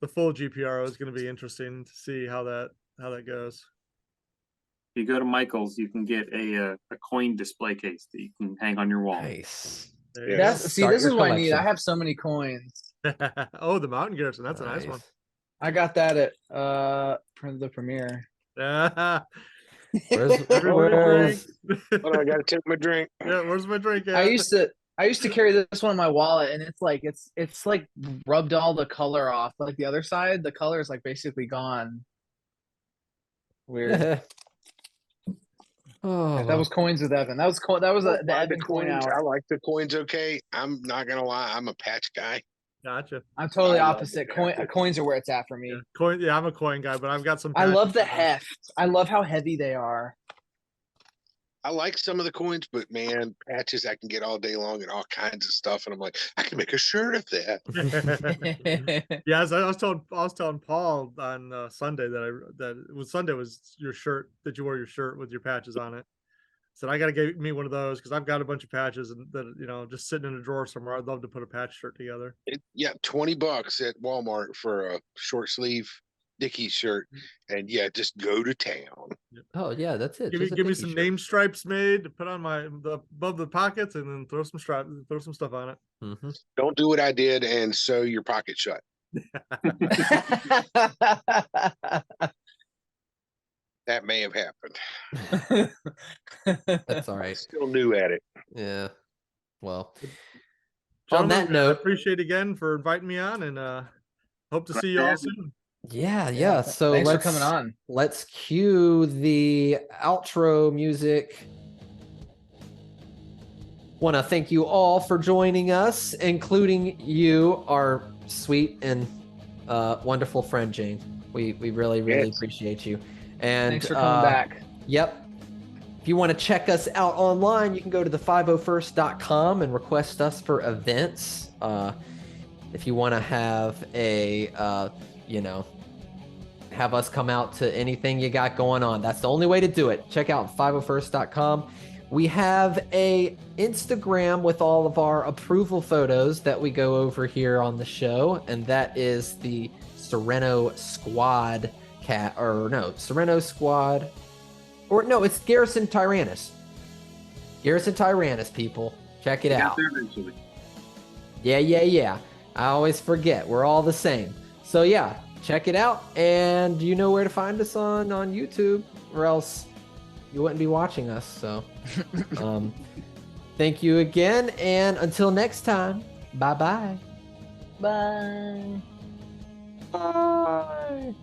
full GPRO is going to be interesting to see how that goes. If you go to Michael's, you can get a coin display case that you can hang on your wall. Nice. This is what I need. I have so many coins. Oh, the Mountain Garrison. That's a nice one. I got that at the premiere. Where's Hold on, I gotta take my drink. Yeah, where's my drink at? I used to carry this one in my wallet, and it's like rubbed all the color off. Like the other side, the color is like basically gone. Weird. Oh, That was coins with Evan. That was the Evan coin hour. I like the coins. Okay, I'm not gonna lie. I'm a patch guy. Gotcha. I'm totally I love opposite. the Coins are where it's at for me. Yeah, I'm a coin guy, but I've got some. I love the patches. heft. I love how heavy they are. I like some of the coins, but man, patches I can get all day long and all kinds of stuff, and I'm like, I can make a shirt of that. Yeah, I was telling Paul on Sunday Sunday was your shirt that you wore your shirt with your patches on it. Said I gotta get me one of those because I've got a bunch of patches and that just sitting in a drawer somewhere. I'd love to put a patch shirt together. $20 at Walmart for a short sleeve Dickies shirt, and yeah, just go to town. Oh yeah, that's it. Give me some name stripes made to put on above the pockets, and then throw some stuff on it. Mm-hmm. Don't do what I did and sew your pocket shut. That may have happened. That's all right. Still new at it. Yeah. Well, Gentlemen, on that note, I appreciate again for inviting me on, and hope to see you all soon. Yeah. So thanks for coming on. Let's cue the outro music. Want to thank you all for joining us, including you, our sweet and wonderful friend Jane. We really appreciate you. And thanks for coming back. Yep. If you want to check us out online, you can go to the501st.com and request us for events. If you want to have have us come out to anything you got going on, that's the only way to do it. Check out 501st.com. We have a Instagram with all of our approval photos that we go over here on the show, and that is the Serenno Squad Serenno Squad. Or no, it's Garrison Tyrannus. Garrison Tyrannus, people. Check it out. Yeah. I always forget. We're all the same. So yeah, check it out. And you know where to find us on YouTube, or else you wouldn't be watching us. So thank you again. And until next time, bye-bye. Bye. Bye.